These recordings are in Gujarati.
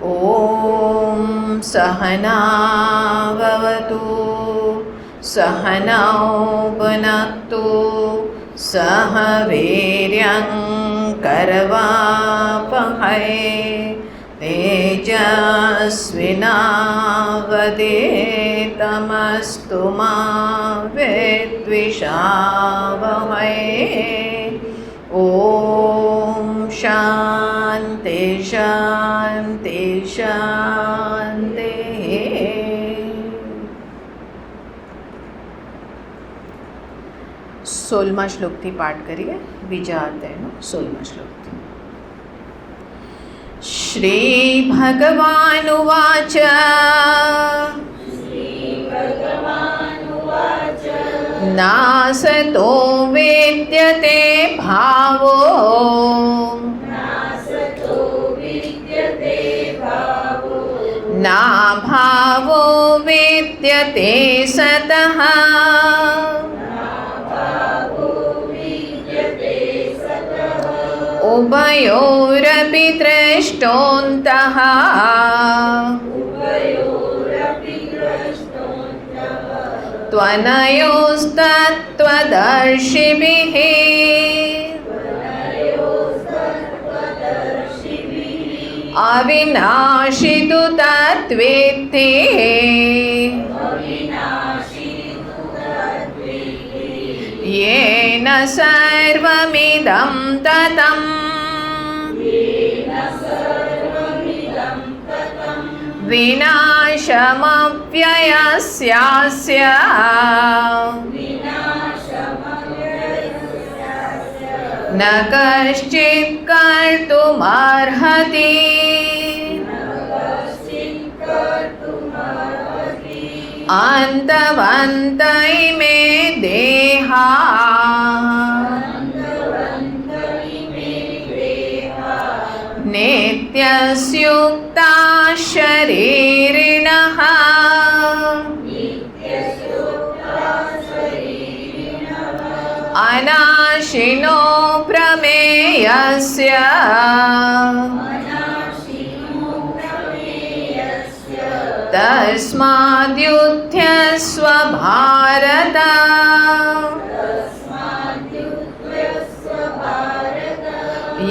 ॐ सहनावतु सहनौ भुनक्तु सह वीर्यं करवावहै तेजस्विनावधीतमस्तु मा विद्विषावहै। ॐ शान्ति शान्ति शान्तिः। सोलमा श्लोकથી પાઠ કરીએ, બીજા અધ્યાયનો 16મા શ્લોકથી। શ્રી ભગવાનુવાચ નાસતો વિદ્યતે ભાવો ના ભાવો વિદ્યતે સતઃ ઉભયોરપि દ્રષ્ટોन्तः त्वनयोस्तत्त्वदर्शिभिः अविनाशि तु तद्वेत्ति येन सर्वमिदं ततं विनाशमव्ययस्यास्य न कश्चित् कर्तुमर्हति। अन्तवन्त इमे देहा नित्यस्युक्ता शरीरिणः अनाशिनो प्रमेयस्य तस्माद्युध्यस्व भारत।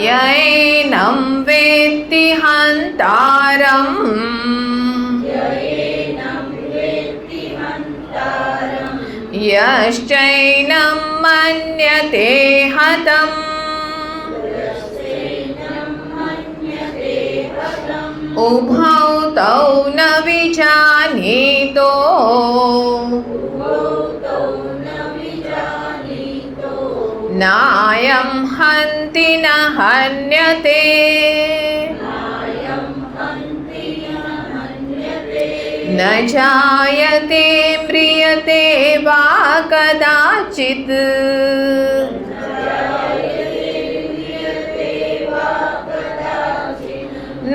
यैनं वेत्ति हन्तारम् यश्चैनं मन्यते हतम् उभौ तौ न विजानीतो नायं हन्ति न हन्यते न जायते म्रियते वा कदाचित्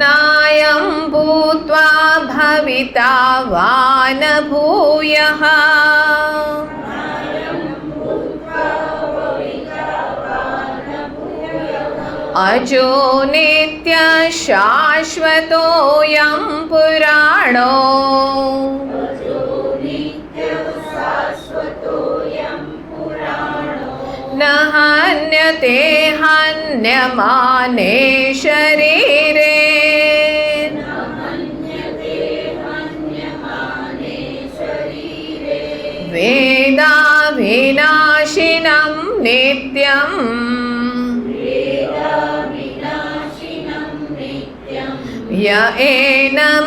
नायं भूत्वा भविता वा न भूयः अजो नित्यः शाश्वतोऽयं पुराणो न हन्यते हन्यमाने शरीरे वेदाविनाशिनं नित्यम् य एनमजमव्ययम्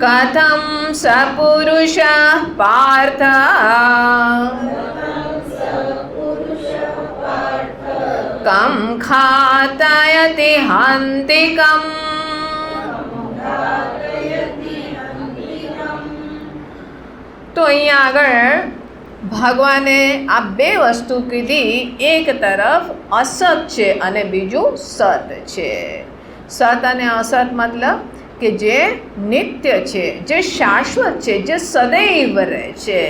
कथं स पुरुषः पार्थ कं घातयति हन्तिकम्। તો અહીંયા આગળ ભગવાને આ બે વસ્તુ કીધી, એક તરફ અસત છે અને બીજું સત છે। સત અને અસત મતલબ કે જે નિત્ય છે, જે શાશ્વત છે, જે સદૈવ રહે છે,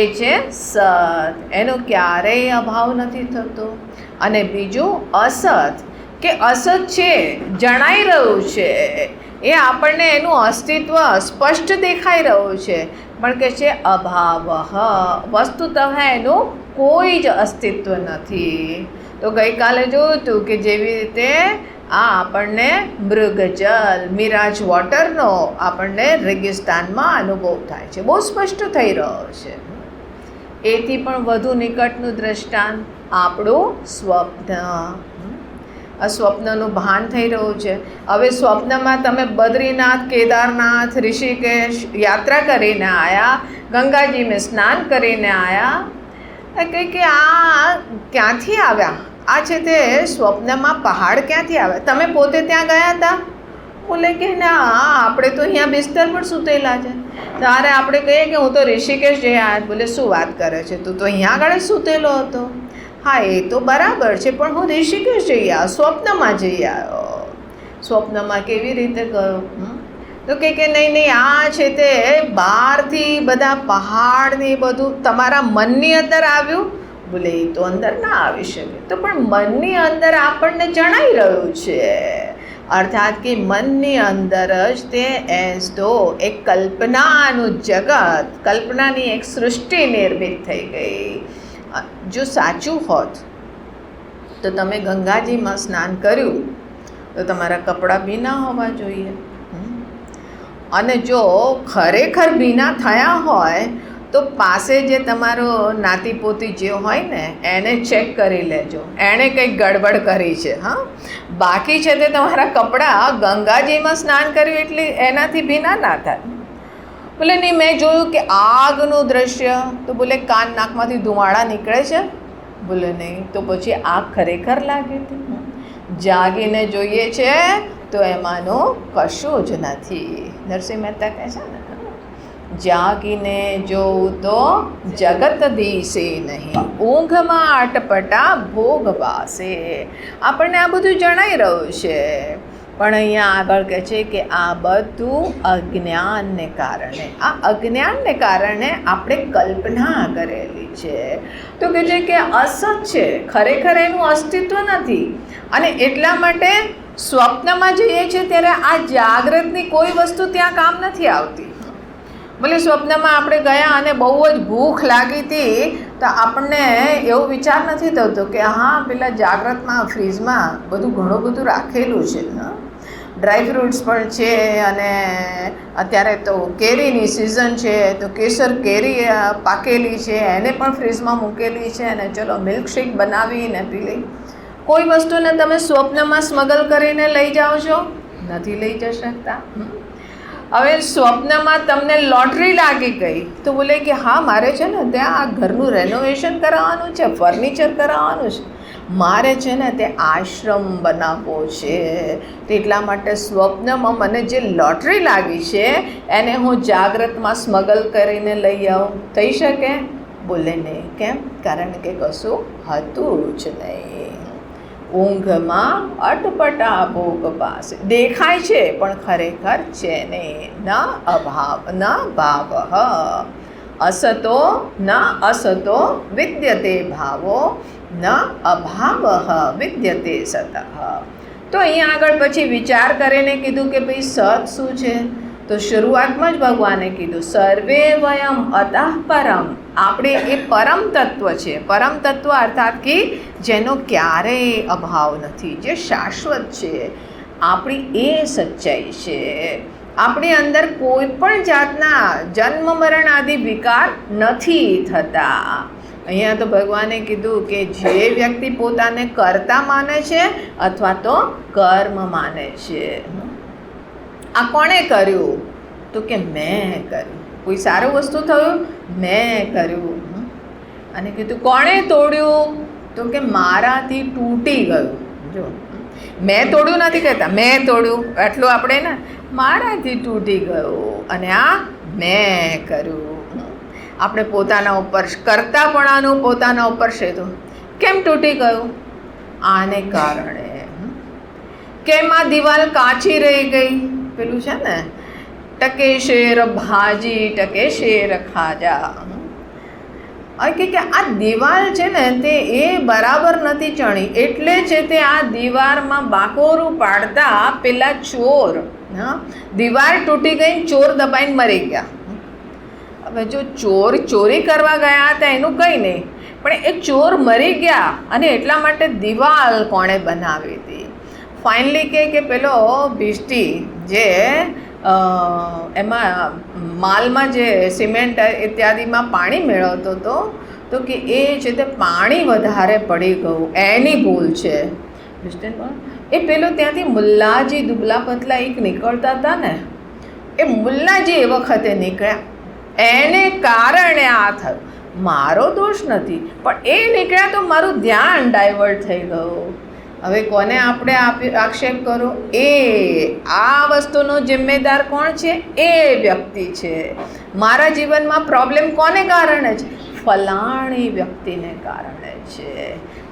એ છે સત, એનો ક્યારેય અભાવ નથી થતો। અને બીજું અસત, કે અસત છે, જણાઈ રહ્યું છે, એ આપણને એનું અસ્તિત્વ સ્પષ્ટ દેખાઈ રહ્યું છે, પણ કે છે અભાવ, વસ્તુતઃ એનું કોઈ જ અસ્તિત્વ નથી. તો ગઈકાલે જોયું હતું કે જેવી રીતે આ આપણને મૃગજલ, મિરાજ વોટરનો આપણને રેગિસ્તાનમાં અનુભવ થાય છે, બહુ સ્પષ્ટ થઈ રહ્યો છે. એથી પણ વધુ નિકટનું દ્રષ્ટાંત આપણું સ્વપ્ન. સ્વપ્નનું ભાન થઈ રહ્યું છે. હવે સ્વપ્નમાં તમે બદ્રીનાથ, કેદારનાથ, ઋષિકેશ યાત્રા કરીને આવ્યા, ગંગાજીમાં સ્નાન કરીને આવ્યા, કે આ ક્યાંથી આવ્યા? આ છે તે સ્વપ્નમાં પહાડ ક્યાંથી આવ્યા? તમે પોતે ત્યાં ગયા હતા? બોલે કે ના, આપણે તો અહીંયા બિસ્તર પર સૂતેલા છે. ત્યારે આપણે કહીએ કે હું તો ઋષિકેશ જઈ આવ્યા. બોલે શું વાત કરે છે, તું તો અહીંયા આગળ સૂતેલો હતો. હા, એ તો બરાબર છે, પણ હું ઋષિકેશ જઈ આવ્યો, સ્વપ્નમાં જઈ આવ્યો. સ્વપ્નમાં કેવી રીતે ગયો? તો કે નહીં, આ છે તે બહારથી બધા પહાડ ને બધું તમારા મનની અંદર આવ્યું. બોલે એ તો અંદર ના આવી શકે. તો પણ મનની અંદર આપણને જણાઈ રહ્યું છે, અર્થાત કે મનની અંદર જ તે એઝ તો એક કલ્પનાનું જગત, કલ્પનાની એક સૃષ્ટિ નિર્મિત થઈ ગઈ. જો સાચું હોત તો તમે ગંગાજીમાં સ્નાન કર્યું તો તમારા કપડાં ભીના હોવા જોઈએ. અને જો ખરેખર ભીના થયા હોય તો પાસે જે તમારો નાતીપોતી જે હોય ને એને ચેક કરી લેજો, એણે કંઈક ગડબડ કરી છે. હા, બાકી છે તે તમારા કપડાં ગંગાજીમાં સ્નાન કર્યું એટલે એનાથી ભીના ના થાય. બોલે નહીં, મેં જોયું કે આગનું દ્રશ્ય. તો બોલે કાન નાકમાંથી ધુમાડા નીકળે છે. બોલે નહીં, તો પછી આગ ખરેખર લાગી હતી. જાગીને જોઈએ છે તો એમાંનું કશું જ નથી. નરસિંહ મહેતા કહે છે ને, જાગીને જોઉં તો જગત દિશે નહીં, ઊંઘમાં અટપટા ભોગ વાસે. આપણને આ બધું જણાઈ રહ્યું છે, પણ અહીંયા આગળ કહે છે કે આ બધું અજ્ઞાનને કારણે, આ અજ્ઞાનને કારણે આપણે કલ્પના કરેલી છે. તો કહે છે કે અસત છે, ખરેખર એનું અસ્તિત્વ નથી. અને એટલા માટે સ્વપ્નમાં જઈએ છીએ ત્યારે આ જાગ્રતની કોઈ વસ્તુ ત્યાં કામ નથી આવતી. ભલે સ્વપ્નમાં આપણે ગયા અને બહુ જ ભૂખ લાગી હતી, તો આપણને એવો વિચાર નથી થતો કે હા પેલા જાગ્રતમાં ફ્રીજમાં બધું ઘણું બધું રાખેલું છે, ડ્રાયફ્રૂટ્સ પણ છે, અને અત્યારે તો કેરીની સિઝન છે તો કેસર કેરી પાકેલી છે એને પણ ફ્રીજમાં મૂકેલી છે, અને ચલો મિલ્કશેક બનાવીને પી લઈ. કોઈ વસ્તુને તમે સ્વપ્નમાં સ્મગલ કરીને લઈ જાઓ છો? નથી લઈ જઈ શકતા. હવે સ્વપ્નમાં તમને લોટરી લાગી ગઈ તો બોલે કે હા મારે છે ને ત્યાં આ ઘરનું રેનોવેશન કરાવવાનું છે, ફર્નિચર કરાવવાનું છે, મારે છે ને તે આશ્રમ બનાવવો છે, તેટલા માટે સ્વપ્નમાં મને જે લોટરી લાગી છે એને હું જાગ્રતમાં સ્મગલ કરીને લઈ આવું. થઈ શકે? બોલે નહીં. કેમ? કારણ કે કશું હતું જ નહીં. ઊંઘમાં અટપટા ભોગ પાસે દેખાય છે પણ ખરેખર છે નહીં. ન અભાવ ન ભાવ, અસતો ન અસતો વિદ્યતે ભાવો, ન અભાવ વિદ્યતે સતઃ. તો અહીંયા આગળ પછી વિચાર કરીને કીધું કે ભાઈ સત શું છે? તો શરૂઆતમાં જ ભગવાને કીધું સર્વે વયમ અતઃ પરમ. આપણે એ પરમ તત્વ છે. પરમ તત્વ અર્થાત કે જેનો ક્યારેય અભાવ નથી, જે શાશ્વત છે, આપણી એ સચ્ચાઈ છે. આપણી અંદર કોઈ પણ જાતના જન્મ મરણ આદિ વિકાર નથી થતા. અહીંયા તો ભગવાને કીધું કે જે વ્યક્તિ પોતાને કર્તા માને છે અથવા તો કર્મ માને છે. આ કોણે કર્યું? તો કે મેં કર્યું. કોઈ સારું વસ્તુ થયું? મેં કર્યું. અને કીધું કોણે તોડ્યું? તો કે મારાથી તૂટી ગયું. જો મેં તોડ્યું નથી કહેતા, મેં તોડ્યું એટલું આપણે ને, મારાથી તૂટી ગયું અને આ મેં કર્યું. આપણે પોતાના ઉપર કર્તાપણાનું પોતાના ઉપર છે. કેમ તૂટી ગયું? આને કારણે. કેમ આ દિવાલ કાચી રહી ગઈ? પેલું છે ને, ટકે શેર ભાજી ટકે શેર ખાજા. કે આ દિવાલ છે ને તે એ બરાબર નથી ચણી, એટલે છે તે આ દીવારમાં બાકોરું પાડતા પેલા ચોર, હા, દીવાલ તૂટી ગઈ, ચોર દબાઈને મરી ગયા. હવે જો ચોર ચોરી કરવા ગયા હતા એનું કંઈ નહીં, પણ એ ચોર મરી ગયા અને એટલા માટે દિવાલ કોણે બનાવી હતી? ફાઇનલી કે પેલો ભીષ્ટી જે એમાં માલમાં જે સિમેન્ટ ઇત્યાદિમાં પાણી મેળવતો હતો, તો કે એ છે તે પાણી વધારે પડી ગયું, એની ભૂલ છે. એ પેલો ત્યાંથી મુલ્લાજી દુબલા પતલા એક નીકળતા હતા ને, એ મુલ્લાજી એ વખતે નીકળ્યા, એને કારણે આ થયું. મારો દોષ નથી, પણ એ નીકળ્યા તો મારું ધ્યાન ડાયવર્ટ થઈ ગયું. હવે કોને આપણે આક્ષેપ કરો? એ આ વસ્તુનો જિમ્મેદાર કોણ છે? એ વ્યક્તિ છે. મારા જીવનમાં પ્રોબ્લેમ કોને કારણે છે? ફલાણી વ્યક્તિને કારણે છે.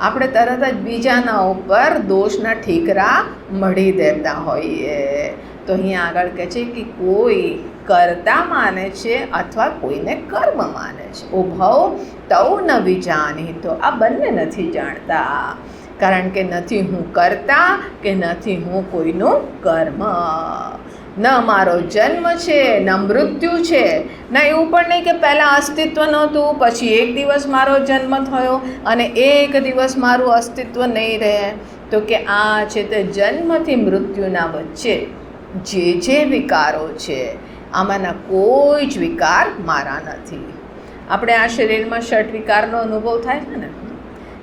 આપણે તરત જ બીજાના ઉપર દોષના ઠીકરા મળી દેતા હોઈએ. તો અહીંયા આગળ કહે છે કે કોઈ કર્તા માને છે અથવા કોઈને કર્મ માને છે. ઉભવ તૌ ન વિજાની, તો આ બંને નથી જાણતા, કારણ કે નથી હું કરતા કે નથી હું કોઈનું કર્મ. ન મારો જન્મ છે ન મૃત્યુ છે, ના એવું પણ નહીં કે પહેલાં અસ્તિત્વ નહોતું, પછી એક દિવસ મારો જન્મ થયો અને એક દિવસ મારું અસ્તિત્વ નહીં રહે. તો કે આ છે તે જન્મથી મૃત્યુના વચ્ચે જે વિકારો છે, આમાંના કોઈ જ વિકાર મારા નથી. આપણે આ શરીરમાં ષટ વિકારનો અનુભવ થાય છે ને,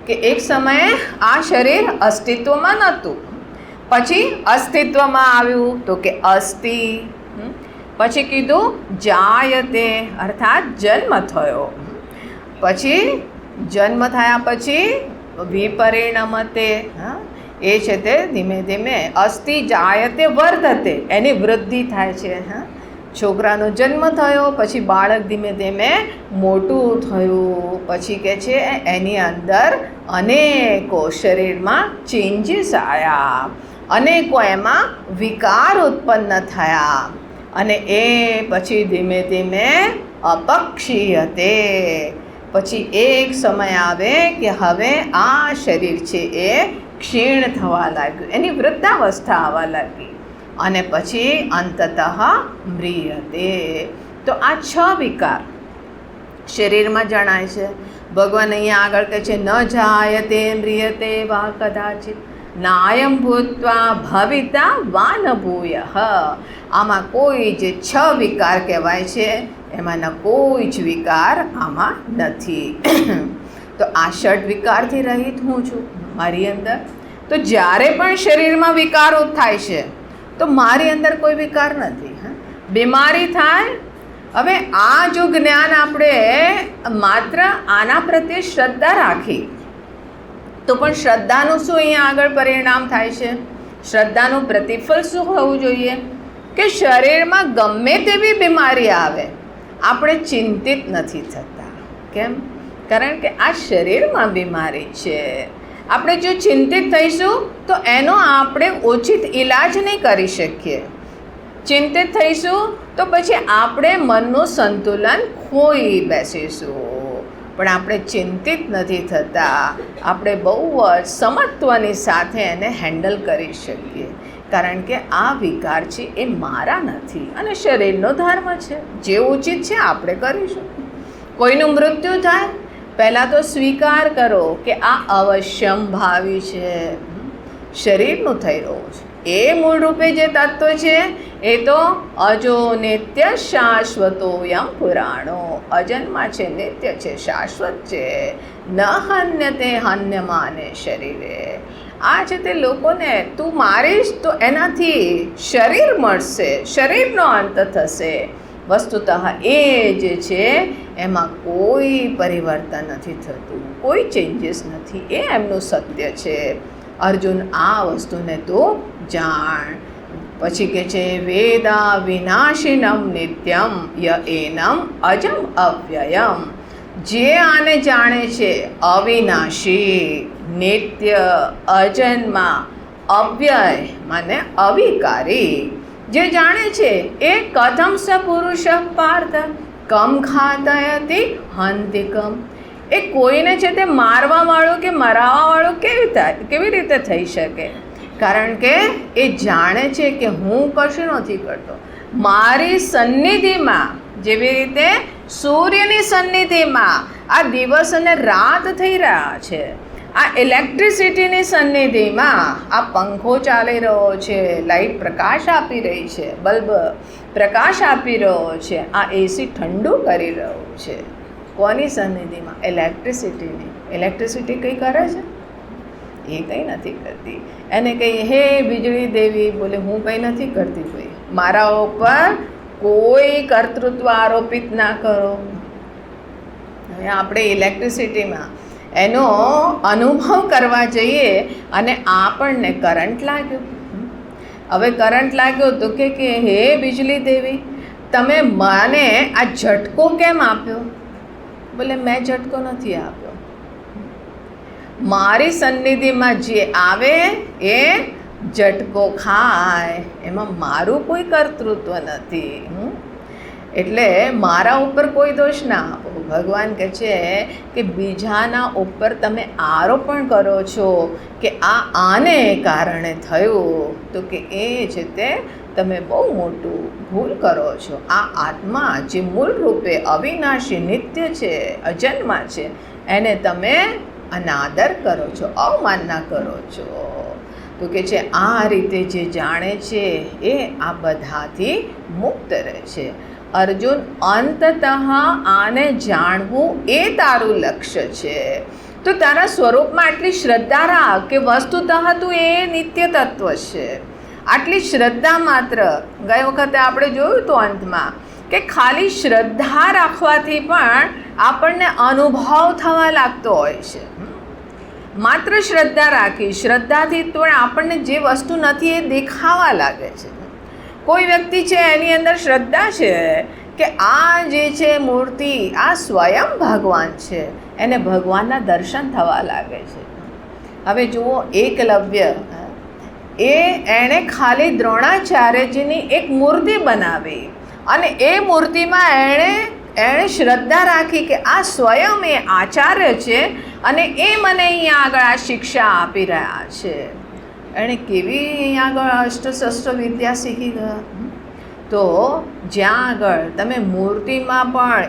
કે એક સમયે આ શરીર અસ્તિત્વમાં નહોતું, પછી અસ્તિત્વમાં આવ્યું, તો કે અસ્થિ. પછી કીધું જાયતે, અર્થાત જન્મ થયો. પછી જન્મ થયા પછી વિપરિણમતે, એ છે તે ધીમે ધીમે અસ્થિ જાયતે વર્ધતે, એની વૃદ્ધિ થાય છે. છોકરાનો જન્મ થયો, પછી બાળક ધીમે ધીમે મોટું થયું, પછી કે છે એની અંદર અનેકો શરીરમાં ચેન્જીસ આવ્યા, અનેકો એમાં વિકાર ઉત્પન્ન થયા, અને એ પછી ધીમે ધીમે અપક્ષીયતે, પછી એક સમય આવે કે હવે આ શરીર છે એ ક્ષીણ થવા લાગ્યું, એની વૃદ્ધાવસ્થા આવવા લાગી, અને પછી અંતતઃ મ્રિયતે. તો આ 6 વિકાર શરીરમાં જણાય છે. ભગવાન અહીંયા આગળ કહે છે ન જાયતે મ્રિયતે વા કદાચિત નાયમ ભૂત્વા ભવિતા વા ન ભૂયઃ. આમાં કોઈ જે 6 વિકાર કહેવાય છે એમાંના કોઈ જ વિકાર આમાં નથી. તો આ ષટ વિકારથી રહિત હું છું મારી અંદર. તો જ્યારે પણ શરીરમાં વિકારો થાય છે તો મારી અંદર કોઈ વિકાર નથી. બીમારી થાય, હવે આ જો જ્ઞાન આપણે માત્ર આના પ્રત્યે શ્રદ્ધા રાખી તો પણ શ્રદ્ધાનું શું અહીંયા આગળ પરિણામ થાય છે? શ્રદ્ધાનું પ્રતિફળ શું હોવું જોઈએ? કે શરીરમાં ગમે તેવી બીમારી આવે આપણે ચિંતિત નથી થતા. કેમ? કારણ કે આ શરીરમાં બીમારી છે. આપણે જો ચિંતિત થઈશું તો એનો આપણે ઉચિત ઈલાજ નહીં કરી શકીએ. ચિંતિત થઈશું તો પછી આપણે મનનું સંતુલન ખોઈ બેસીશું. પણ આપણે ચિંતિત નથી થતા, આપણે બહુ જ સમત્વની સાથે એને હેન્ડલ કરી શકીએ. કારણ કે આ વિકાર છે એ મારા નથી અને શરીરનો ધર્મ છે, જે ઉચિત છે આપણે કરીશું. કોઈનું મૃત્યુ થાય પહેલાં તો સ્વીકાર કરો કે આ અવશ્યંભાવી છે, શરીરનું થઈ રહ્યું છે. એ મૂળ રૂપે જે તત્વ છે એ તો અજો નિત્ય શાશ્વતોયમ પુરાણો, અજન્મા છે, નિત્ય છે, શાશ્વત છે. ન હન્યતે હન્યમાને શરીરે. આ છે તે લોકોને તું મારીશ તો એનાથી શરીર મળશે, શરીરનો અંત થશે. વસ્તુતઃ એ જે છે એમાં કોઈ પરિવર્તન નથી થતું, કોઈ ચેન્જીસ નથી. એ એમનું સત્ય છે. અર્જુન આ વસ્તુને તું જાણ. પછી કે છે વેદા વિનાશિનમ નિત્યમ ય એનમ અજમ અવ્યયમ. જે આને જાણે છે અવિનાશી, નિત્ય, અજન્મા, અવ્યય માને અવિકારી, જે જાણે છે એ કથમ સ પુરુષ પાર્થ કમ ઘાતયતિ હંતિકમ. એ કોઈને છે તે મારવાવાળું કે મરાવાવાળું કેવી રીતે થઈ શકે? કારણ કે એ જાણે છે કે હું કશું નથી કરતો. મારી સન્નિધિમાં, જેવી રીતે સૂર્યની સન્નિધિમાં આ દિવસ અને રાત થઈ રહ્યા છે, આ ઇલેક્ટ્રિસિટીની સન્નિધિમાં આ પંખો ચાલી રહ્યો છે, લાઇટ પ્રકાશ આપી રહી છે, બલ્બ પ્રકાશ આપી રહ્યો છે, આ એસી ઠંડુ કરી રહ્યું છે. કોની સન્નિધિમાં? ઇલેક્ટ્રિસિટીની. ઇલેક્ટ્રિસિટી કંઈ કરે છે? એ કંઈ નથી કરતી. એને કંઈ હે વીજળી દેવી, બોલે હું કંઈ નથી કરતી, ભાઈ મારા ઉપર કોઈ કર્તૃત્વ આરોપિત ના કરો. હવે આપણે ઇલેક્ટ્રિસિટીમાં એનો અનુભવ કરવા જઈએ અને આપણને કરંટ લાગ્યો. હવે કરંટ લાગ્યો તો કે હે વીજળી દેવી, તમે મને આ ઝટકો કેમ આપ્યો? બોલે મેં ઝટકો નથી આપ્યો. મારી સન્નિધિમાં જે આવે એ ઝટકો ખાય, એમાં મારું કોઈ કર્તૃત્વ નથી. એટલે મારા ઉપર કોઈ દોષ ના આપો. ભગવાન કહે છે કે બીજાના ઉપર તમે આરોપણ કરો છો કે આને કારણે થયું, તો કે એ છે તે તમે બહુ મોટું ભૂલ કરો છો. આ આત્મા જે મૂળ રૂપે અવિનાશી, નિત્ય છે, અજન્મા છે, એને તમે અનાદર કરો છો, અવમાનના કરો છો. તો કે છે આ રીતે જે જાણે છે એ આ બધાથી મુક્ત રહે છે. અર્જુન, અંતતઃ આને જાણવું એ તારું લક્ષ્ય છે. તો તારા સ્વરૂપમાં આટલી શ્રદ્ધા રાખ કે વસ્તુતઃ તું એ નિત્ય તત્વ છે. આટલી શ્રદ્ધા માત્ર, ગઈ વખતે આપણે જોયું તો અંતમાં કે ખાલી શ્રદ્ધા રાખવાથી પણ આપણને અનુભવ થવા લાગતો હોય છે. માત્ર શ્રદ્ધા રાખી, શ્રદ્ધાથી પણ આપણને જે વસ્તુ નથી એ દેખાવા લાગે છે. કોઈ વ્યક્તિ છે એની અંદર શ્રદ્ધા છે કે આ જે છે મૂર્તિ, આ સ્વયં ભગવાન છે, એને ભગવાનના દર્શન થવા લાગે છે. હવે જુઓ, એકલવ્ય એણે ખાલી દ્રોણાચાર્યજીની એક મૂર્તિ બનાવી અને એ મૂર્તિમાં એણે શ્રદ્ધા રાખી કે આ સ્વયં એ આચાર્ય છે અને એ મને અહીંયા આગળ આ શિક્ષા આપી રહ્યા છે. એણે કેવી અહીંયા આગળ અષ્ટશસ્ત્ર વિદ્યા શીખી ગયા. તો જ્યાં આગળ તમે મૂર્તિમાં પણ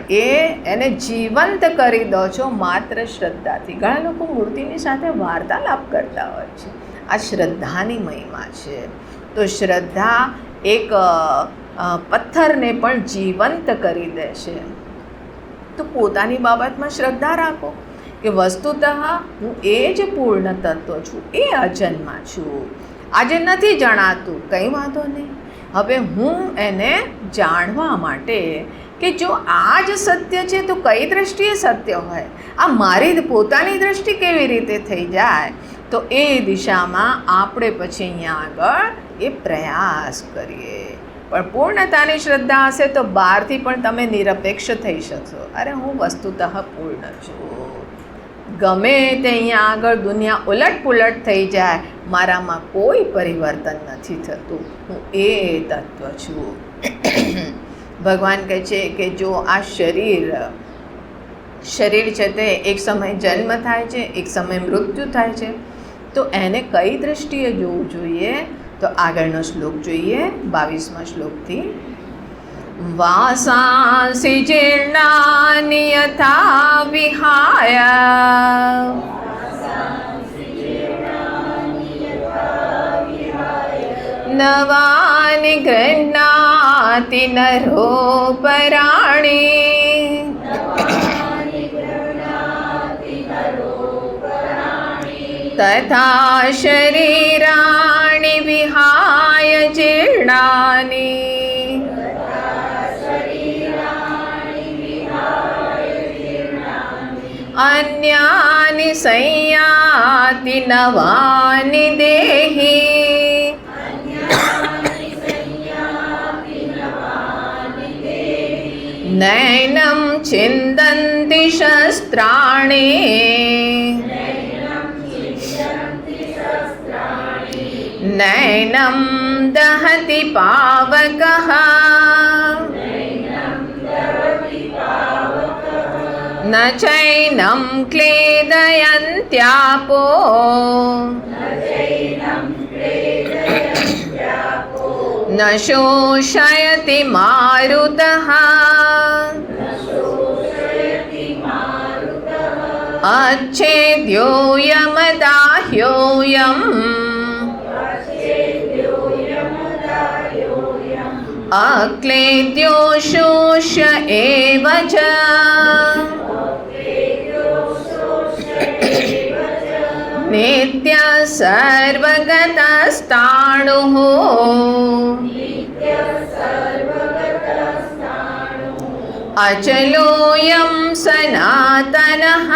એને જીવંત કરી દો છો માત્ર શ્રદ્ધાથી. ઘણા લોકો મૂર્તિની સાથે વાર્તાલાપ કરતા હોય છે. આ શ્રદ્ધાની મહિમા છે. તો શ્રદ્ધા એક પથ્થરને પણ જીવંત કરી દે છે. તો પોતાની બાબતમાં શ્રદ્ધા રાખો કે વસ્તુતઃ હું એ જ પૂર્ણ તત્વ છું, એ અજન્મા છું. આજે નથી જણાતું, કંઈ વાંધો નહીં. હવે હું એને જાણવા માટે કે જો આ જ સત્ય છે તો કઈ દૃષ્ટિએ સત્ય હોય, આ મારી પોતાની દૃષ્ટિ કેવી રીતે થઈ જાય, તો એ દિશામાં આપણે પછી અહીંયા આગળ એ પ્રયાસ કરીએ. પણ પૂર્ણતાની શ્રદ્ધા હશે તો બહારથી પણ તમે નિરપેક્ષ થઈ શકશો. અરે હું વસ્તુતઃ પૂર્ણ છું. ગમે તે અહીંયા આગળ દુનિયા ઉલટ થઈ જાય, મારામાં કોઈ પરિવર્તન નથી થતું. હું એ તત્વ છું. ભગવાન કહે છે કે જો આ શરીર છે તે એક સમય જન્મ થાય છે, એક સમય મૃત્યુ થાય છે, તો એને કઈ દૃષ્ટિએ જોવું જોઈએ? તો આગળનો શ્લોક જોઈએ, 22મા શ્લોકથી. વાસાંસि જીર્ણાનિ યથા વિહાય નવાનિ ગૃહ્ણાતિ નરોપરાણિ તથા શરીરાણિ વિહાય જીર્ણાનિ અન્યાનિ સંયાતિ નવાનિ દેહિ નૈનમ છિંદન્તિ શસ્ત્રાણિ નૈનમ દહતિ પાવકઃ न चैनं क्लेदयन्त्यापो न शोषयति मारुतः अच्छेद्योऽयमदाह्योऽयम् अक्लेद्यो शोष्य एव च नित्यः सर्वगतस्ताणुः अचलोऽयं सनातनः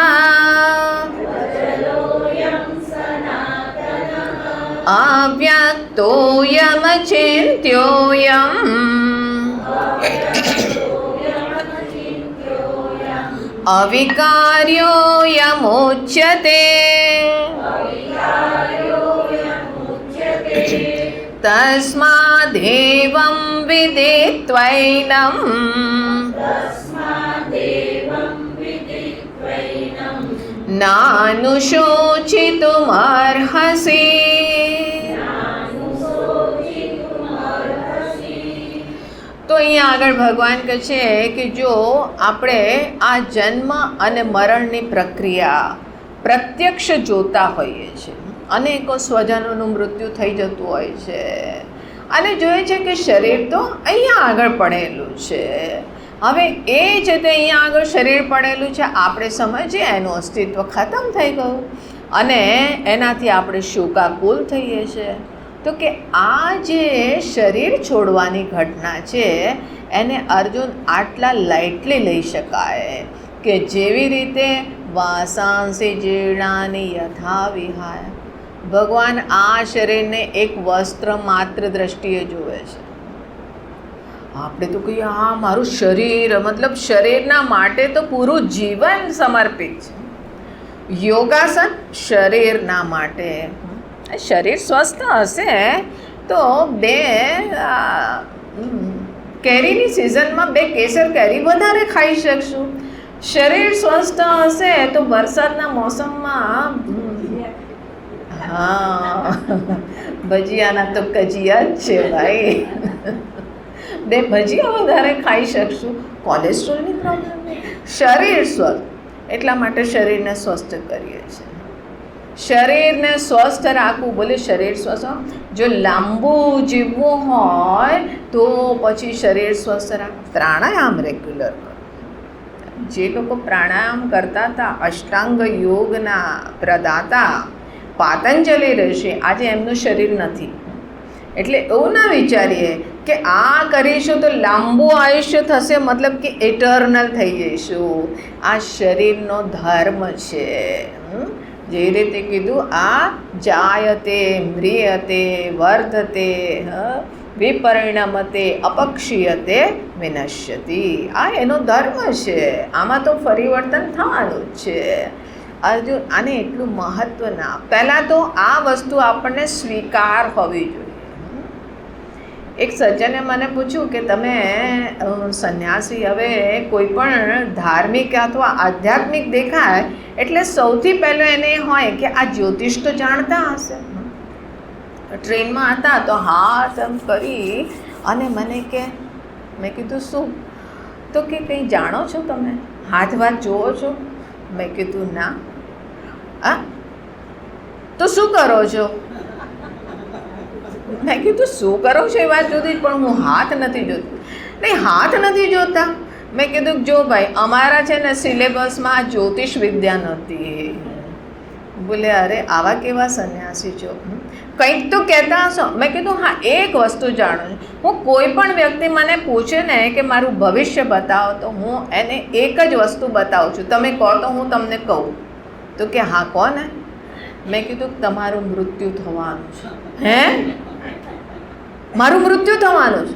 अव्यक्तोऽयमचिन्त्योऽयम् अविकार्योऽयमुच्यते तस्मादेवं विदित्वैनं नानुशोचितुमर्हसि તો અહીંયા આગળ ભગવાન કહે છે કે જો આપણે આ જન્મ અને મરણની પ્રક્રિયા પ્રત્યક્ષ જોતા હોઈએ છીએ, અનેકો સ્વજનોનું મૃત્યુ થઈ જતું હોય છે અને જોઈએ છે કે શરીર તો અહીંયા આગળ પડેલું છે. હવે એ છે તે અહીંયા આગળ શરીર પડેલું છે, આપણે સમજીએ એનું અસ્તિત્વ ખતમ થઈ ગયું અને એનાથી આપણે શોકાકુલ થઈએ છીએ. તો કે આ જે શરીર છોડવાની ઘટના છે એને અર્જુન આટલા લાઇટલી લઈ શકાય કે જેવી રીતે વાસાંસી જીર્ણાની યથા વિહાય. ભગવાન આ શરીરને એક વસ્ત્ર માત્ર દ્રષ્ટિએ જુએ છે. આપણે તો કહીએ હા મારું શરીર, મતલબ શરીરના માટે તો પૂરું જીવન સમર્પિત છે. યોગાસન શરીરના માટે. શરીર સ્વસ્થ હશે તો બે કેરીની સિઝનમાં બે કેસર કેરી વધારે ખાઈ શકશું. શરીર સ્વસ્થ હશે તો વરસાદના મોસમમાં હા ભજીયાના તો કજિયા જ છે ભાઈ, બે ભજીયા વધારે ખાઈ શકશું. કોલેસ્ટ્રોલની પ્રોબ્લેમ નહીં, શરીર સ્વસ્થ. એટલા માટે શરીરને સ્વસ્થ કરીએ છીએ. શરીરને સ્વસ્થ રાખવું, બોલે શરીર સ્વસ્થ. જો લાંબુ જીવવું હોય તો પછી શરીર સ્વસ્થ રાખવું. પ્રાણાયામ રેગ્યુલર કરો. જે લોકો પ્રાણાયામ કરતા હતા, અષ્ટાંગ યોગના પ્રદાતા પાતંજલિ ઋષિ, આજે એમનું શરીર નથી. એટલે એવું ના વિચારીએ કે આ કરીશું તો લાંબુ આયુષ્ય થશે, મતલબ કે ઇટર્નલ થઈ જઈશું. આ શરીરનો ધર્મ છે. જે રીતે કીધું આ જાયતે મ્રિયતે વર્ધતે વિપરિણમતે અપક્ષીયતે વિનશ્યતિ. આ એનો ધર્મ છે, આમાં તો પરિવર્તન થવાનું જ છે. અર્જુન આને એટલું મહત્ત્વ ના. પહેલાં તો આ વસ્તુ આપણને સ્વીકાર હોવી જોઈએ. એક સજ્જને મને પૂછ્યું કે તમે સંન્યાસી, હવે કોઈ પણ ધાર્મિક અથવા આધ્યાત્મિક દેખાય એટલે સૌથી પહેલો એને હોય કે આ જ્યોતિષ તો જાણતા હશે. ટ્રેનમાં હતા તો હાથ એમ કરી અને મને કે, મેં કીધું શું? તો કે કંઈ જાણો છો તમે? હાથ વાત જુઓ છો? મેં કીધું ના. તો શું કરો છો? મેં કીધું શું કરો છો એ વાત જુદી, પણ હું હાથ નથી જોતી. નહીં હાથ નથી જોતા. મેં કીધું જો ભાઈ અમારા છે ને સિલેબસમાં જ્યોતિષ વિદ્યા નહોતી. બોલે અરે આવા કેવા સંન્યાસી છો, કંઈક તો કહેતા હશો. મેં કીધું હા એક વસ્તુ જાણું છું, હું કોઈ પણ વ્યક્તિ મને પૂછે ને કે મારું ભવિષ્ય બતાવો તો હું એને એક જ વસ્તુ બતાવું છું. તમે કહો તો હું તમને કહું. તો કે હા કોને? મેં કીધું તમારું મૃત્યુ થવાનું છે. હે? મારું મૃત્યુ થવાનું છે?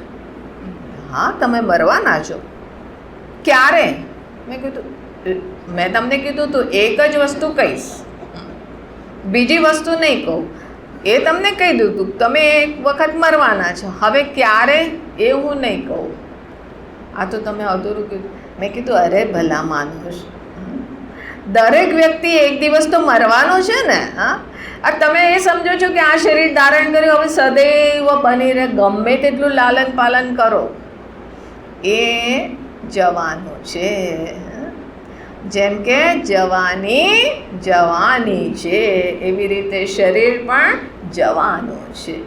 હા તમે મરવાના છો. ક્યારે? મેં કીધું મેં તમને કીધું તું એક જ વસ્તુ કહીશ, બીજી વસ્તુ નહીં કહું. એ તમને કહી દીધું તમે એક વખત મરવાના છો. હવે ક્યારે એ હું નહીં કહું. આ તો તમે અધૂરું કીધું. મેં કીધું અરે ભલા માનુસ, દરેક વ્યક્તિ એક દિવસ તો મરવાનો છે ને. હા, આ તમે એ સમજો છો કે આ શરીર ધારણ કર્યું હવે સદૈવ બની રહે, ગમે તેટલું લાલન પાલન કરો, એ જવાનું છે. જેમ કે જવાની છે એવી રીતે શરીર પણ જવાનું છે.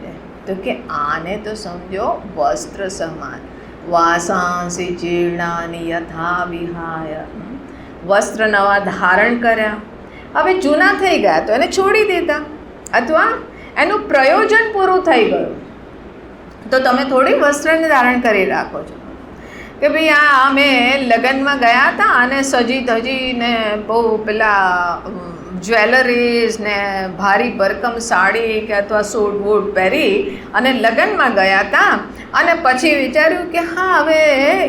તો કે આને તો સમજો વસ્ત્ર સમાન. વાસાંસી જીર્ણાની યથા વિહાય. વસ્ત્ર નવા ધારણ કર્યા, હવે જૂના થઈ ગયા તો એને છોડી દીધા, અથવા એનું પ્રયોજન પૂરું થઈ ગયું તો તમે થોડી વસ્ત્રને ધારણ કરી રાખો છો કે ભાઈ આ અમે લગ્નમાં ગયા હતા અને સજી ધજીને બહુ પેલા જ્વેલરીઝ ને ભારી ભરકમ સાડી કે અથવા સૂટ બૂટ પહેરી અને લગ્નમાં ગયા હતા, અને પછી વિચાર્યું કે હા હવે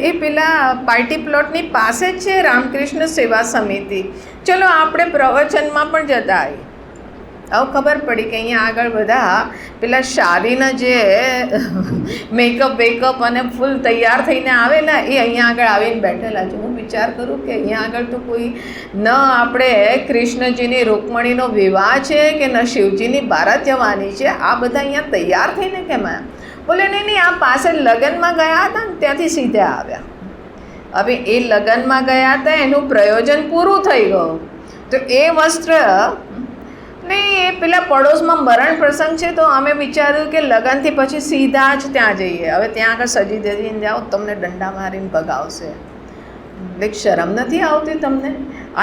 એ પેલા પાર્ટી પ્લોટની પાસે જ છે રામકૃષ્ણ સેવા સમિતિ, ચલો આપણે પ્રવચનમાં પણ જતા આવીએ. હવે ખબર પડી કે અહીંયા આગળ બધા પેલા શાદીના જે મેકઅપ અને ફૂલ તૈયાર થઈને આવેલા એ અહીંયા આગળ આવીને બેઠેલા છે. હું વિચાર કરું કે અહીંયા આગળ તો કોઈ ન આપણે કૃષ્ણજીની રૂકમણીનો વિવાહ છે કે ન શિવજીની બારાત જવાની છે, આ બધા અહીંયા તૈયાર થઈને કેમ આવ્યા? બોલે નહીં, આ પાસે લગ્નમાં ગયા હતા ને ત્યાંથી સીધા આવ્યા. હવે એ લગ્નમાં ગયા હતા એનું પ્રયોજન પૂરું થઈ ગયું, તો એ વસ્ત્ર નહીં, એ પેલા પડોશમાં મરણ પ્રસંગ છે તો અમે વિચાર્યું કે લગ્નથી પછી સીધા જ ત્યાં જઈએ. હવે ત્યાં આગળ સજી ધજીને જાઓ, તમને દંડા મારીને ભગાવશે. એટલે શરમ નથી આવતી તમને?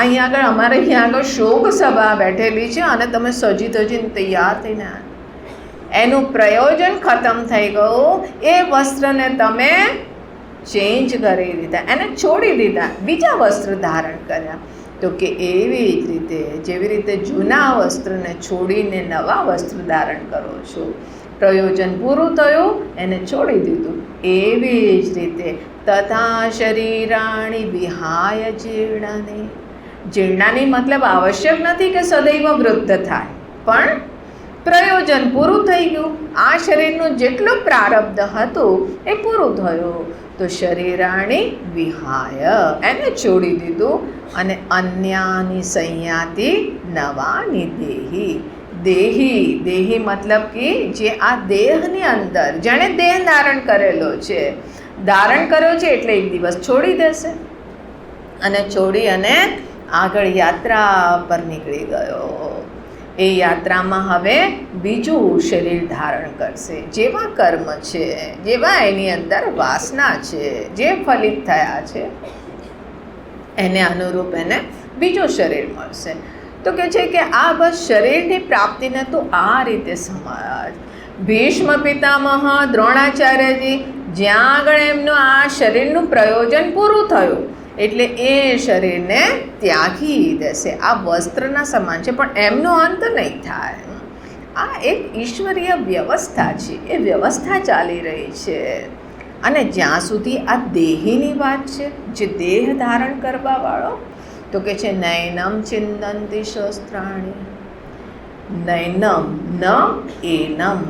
અહીંયા આગળ અમારે અહીંયા આગળ શોક સભા બેઠેલી છે અને તમે સજી ધજીને તૈયાર થઈને એનું પ્રયોજન ખતમ થઈ ગયું. એ વસ્ત્રને તમે ચેન્જ કરી દીધા, એને છોડી દીધા, બીજા વસ્ત્ર ધારણ કર્યા. તો કે એવી જ રીતે જેવી રીતે જૂના વસ્ત્રને છોડીને નવા વસ્ત્ર ધારણ કરો છો, પ્રયોજન પૂરું થયું એને છોડી દીધું, એવી જ રીતે તથા શરીરાણી વિહાય જીર્ણાની. જીર્ણાની મતલબ આવશ્યક નથી કે સદૈવ વૃદ્ધ થાય, પણ પ્રયોજન પૂરું થઈ ગયું. આ શરીરનું જેટલું પ્રારબ્ધ હતું એ પૂરું થયું, તો શરીરાણી વિહાય એને છોડી દીધું, અને અન્યાની સંયાતિ નવાની દેહી મતલબ કે જે આ દેહની અંદર જેણે દેહ ધારણ કરેલો છે, ધારણ કર્યો છે એટલે એક દિવસ છોડી દેશે, અને છોડી અને આગળ યાત્રા પર નીકળી ગયો. એ યાત્રામાં હવે બીજું શરીર ધારણ કરશે. જેવા કર્મ છે, જેવા એની અંદર વાસના છે, જે ફલિત થયા છે એને અનુરૂપ એને બીજું શરીર મળશે. તો કે છે કે આ બસ શરીરની પ્રાપ્તિને તો આ રીતે સમાજ. ભીષ્મ પિતામહ દ્રોણાચાર્યજી જ્યાં આગળ એમનું આ શરીરનું પ્રયોજન પૂરું થયું એટલે એ શરીરને ત્યાગી દેશે. આ વસ્ત્રના સમાન છે, પણ એમનો અંત નહીં થાય. આ એક ઈશ્વરીય વ્યવસ્થા છે, એ વ્યવસ્થા ચાલી રહી છે. અને જ્યાં સુધી આ દેહીની વાત છે, જે દેહ ધારણ કરવાવાળો, તો કે છે નૈનમ ચિંદંતી શસ્ત્રાણી. નૈનમ ન એનમ.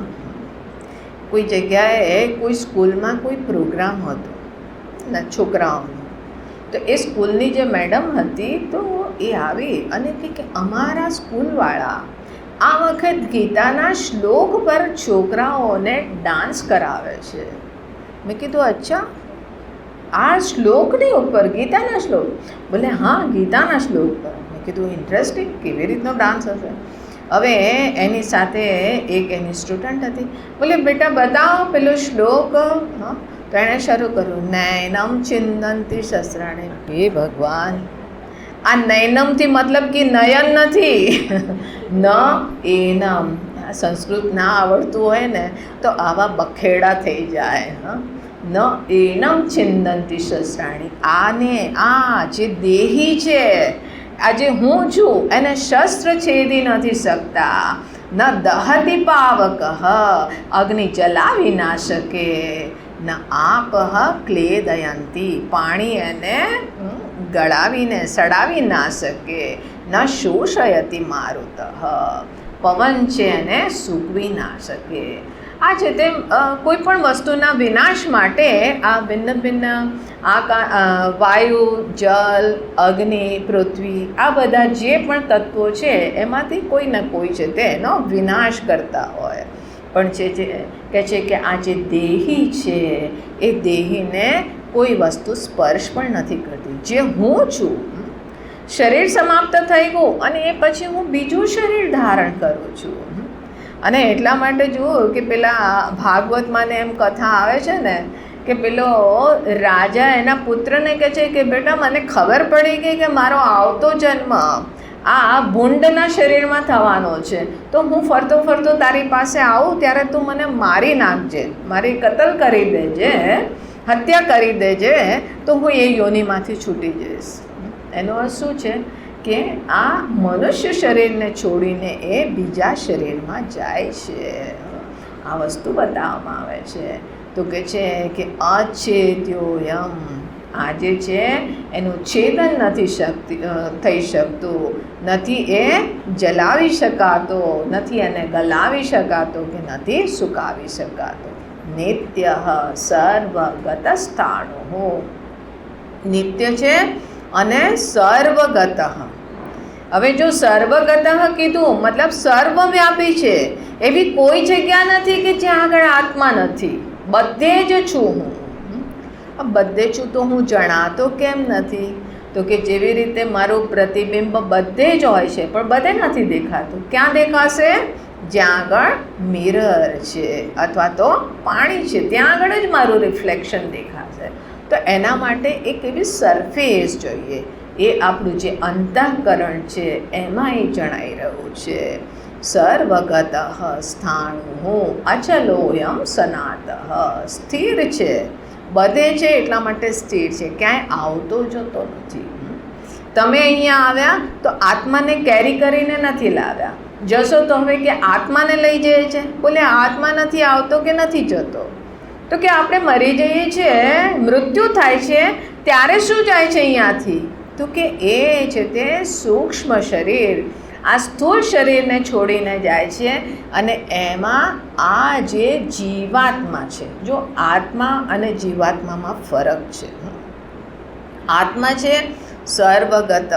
કોઈ જગ્યાએ કોઈ સ્કૂલમાં કોઈ પ્રોગ્રામ હતો છોકરાઓનો, તો એ સ્કૂલની જે મેડમ હતી તો એ આવી અને કે અમારા સ્કૂલવાળા આ વખત ગીતાના શ્લોક પર છોકરાઓને ડાન્સ કરાવે છે. મેં કીધું અચ્છા, આ શ્લોકની ઉપર ગીતાના શ્લોક? બોલે હા, ગીતાના શ્લોક પર. મેં કીધું ઇન્ટરેસ્ટિંગ, કેવી રીતનો ડાન્સ હશે? હવે એની સાથે એક એની સ્ટુડન્ટ હતી, બોલે બેટા બતાવો પેલો શ્લોક. હા, તો એણે શરૂ કર્યું, નૈનમ ચિંદંતી શસ્ત્રાણી. હે ભગવાન, આ નૈનમથી મતલબ કે નયન નથી, ન એનમ. સંસ્કૃત ના આવડતું હોય ને તો આવા બખેડા થઈ જાય. હા, ન એનમ ચિંદંતી શસ્ત્રાણી. આને આ જે દેહી છે, આ જે હું છું એને શસ્ત્ર છેદી નથી શકતા. ન દહતી પાવક, અગ્નિ જલાવી ના શકે. ન આપ ક્લેદયંતી, પાણી એને ગળાવીને સડાવી ના શકે. ન શોષયતી મારુત, પવન છે એને સૂકવી ના શકે. આ છે તે કોઈ પણ વસ્તુના વિનાશ માટે આ ભિન્ન ભિન્ન વાયુ, જલ, અગ્નિ, પૃથ્વી આ બધા જે પણ તત્વો છે એમાંથી કોઈ ને કોઈ છે તેનો વિનાશ કરતા હોય. પણ કહે છે કે આ જે દેહી છે એ દેહીને કોઈ વસ્તુ સ્પર્શ પણ નથી કરતી. જે હું છું, શરીર સમાપ્ત થઈ ગયું અને એ પછી હું બીજું શરીર ધારણ કરું છું. અને એટલા માટે જુઓ કે પેલા ભાગવતમાં ને એમ કથા આવે છે ને કે પેલો રાજા એના પુત્રને કહે છે કે બેટા મને ખબર પડી ગઈ કે મારો આવતો જન્મ આ ભૂંડના શરીરમાં થવાનો છે, તો હું ફરતો ફરતો તારી પાસે આવું ત્યારે તું મને મારી નાખજે, મારી કતલ કરી દેજે, હત્યા કરી દેજે, તો હું એ યોનિમાંથી છૂટી જઈશ. એનો અર્થ શું છે કે આ મનુષ્ય શરીરને છોડીને એ બીજા શરીરમાં જાય છે. આ વસ્તુ બતાવવામાં આવે છે. તો કહે છે કે અછેદ્યોયમ, આ જે છે એનું છેદન નથી થઈ શકતું, નથી એ જલાવી શકાતો, નથી એને ગલાવી શકાતો કે નથી સુકાવી શકાતો. નિત્ય સર્વગત સ્થાણુ, નિત્ય છે અને સર્વગત. હવે જો સર્વગત કીધું મતલબ સર્વવ્યાપી છે. એવી કોઈ જગ્યા નથી કે જ્યાં આગળ આત્મા નથી. બધે જ છું હું. બધે છું તો હું જણાતો કેમ નથી? તો કે જેવી રીતે મારું પ્રતિબિંબ બધે જ હોય છે પણ બધે નથી દેખાતું. ક્યાં દેખાશે? જ્યાં આગળ મિરર છે અથવા તો પાણી છે ત્યાં આગળ જ મારું રિફ્લેક્શન દેખાશે. તો એના માટે એક એવી સરફેસ જોઈએ. એ આપણું જે અંતઃકરણ છે એમાં એ જણાઈ રહ્યું છે. સર્વગત સ્થાણુ અચલોયમ સનાતઃ, સ્થિર છે, બધે છે એટલા માટે સ્થિર છે, ક્યાંય આવતો જતો નથી. તમે અહીંયા આવ્યા તો આત્માને કેરી કરીને નથી લાવ્યા. જશો તો હવે કે આત્માને લઈ જાય છે, બોલે આત્મા નથી આવતો કે નથી જતો. તો કે આપણે મરી જઈએ છીએ, મૃત્યુ થાય છે ત્યારે શું જાય છે અહીંયાથી? તો કે એ છે તે સૂક્ષ્મ શરીર આ સ્થૂળ શરીરને છોડીને જાય છે અને એમાં આ જે જીવાત્મા છે, જો આત્મા અને જીવાત્મામાં ફરક છે. આત્મા છે સર્વગત,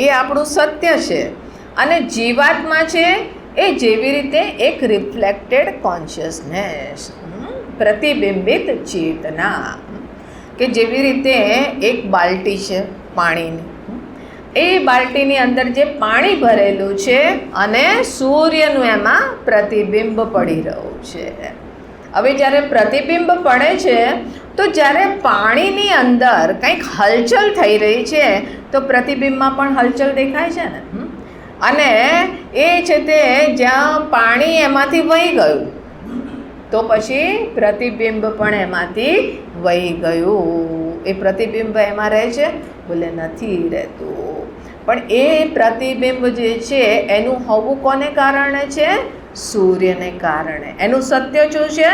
એ આપણું સત્ય છે, અને જીવાત્મા છે એ જેવી રીતે એક રિફ્લેક્ટેડ કોન્શિયસનેસ, પ્રતિબિંબિત ચેતના, કે જેવી રીતે એક બાલટી છે પાણીની, એ બાલટીની અંદર જે પાણી ભરેલું છે અને સૂર્યનું એમાં પ્રતિબિંબ પડી રહ્યું છે. હવે જ્યારે પ્રતિબિંબ પડે છે તો જ્યારે પાણીની અંદર કંઈક હલચલ થઈ રહી છે તો પ્રતિબિંબમાં પણ હલચલ દેખાય છે ને. અને એ છે તે જ્યાં પાણી એમાંથી વહી ગયું તો પછી પ્રતિબિંબ પણ એમાંથી વહી ગયું. એ પ્રતિબિંબ એમાં રહે છે? બોલે નથી રહેતું. પણ એ પ્રતિબિંબ જે છે એનું હોવું કોને કારણે છે? સૂર્યને કારણે. એનું સત્ય શું છે?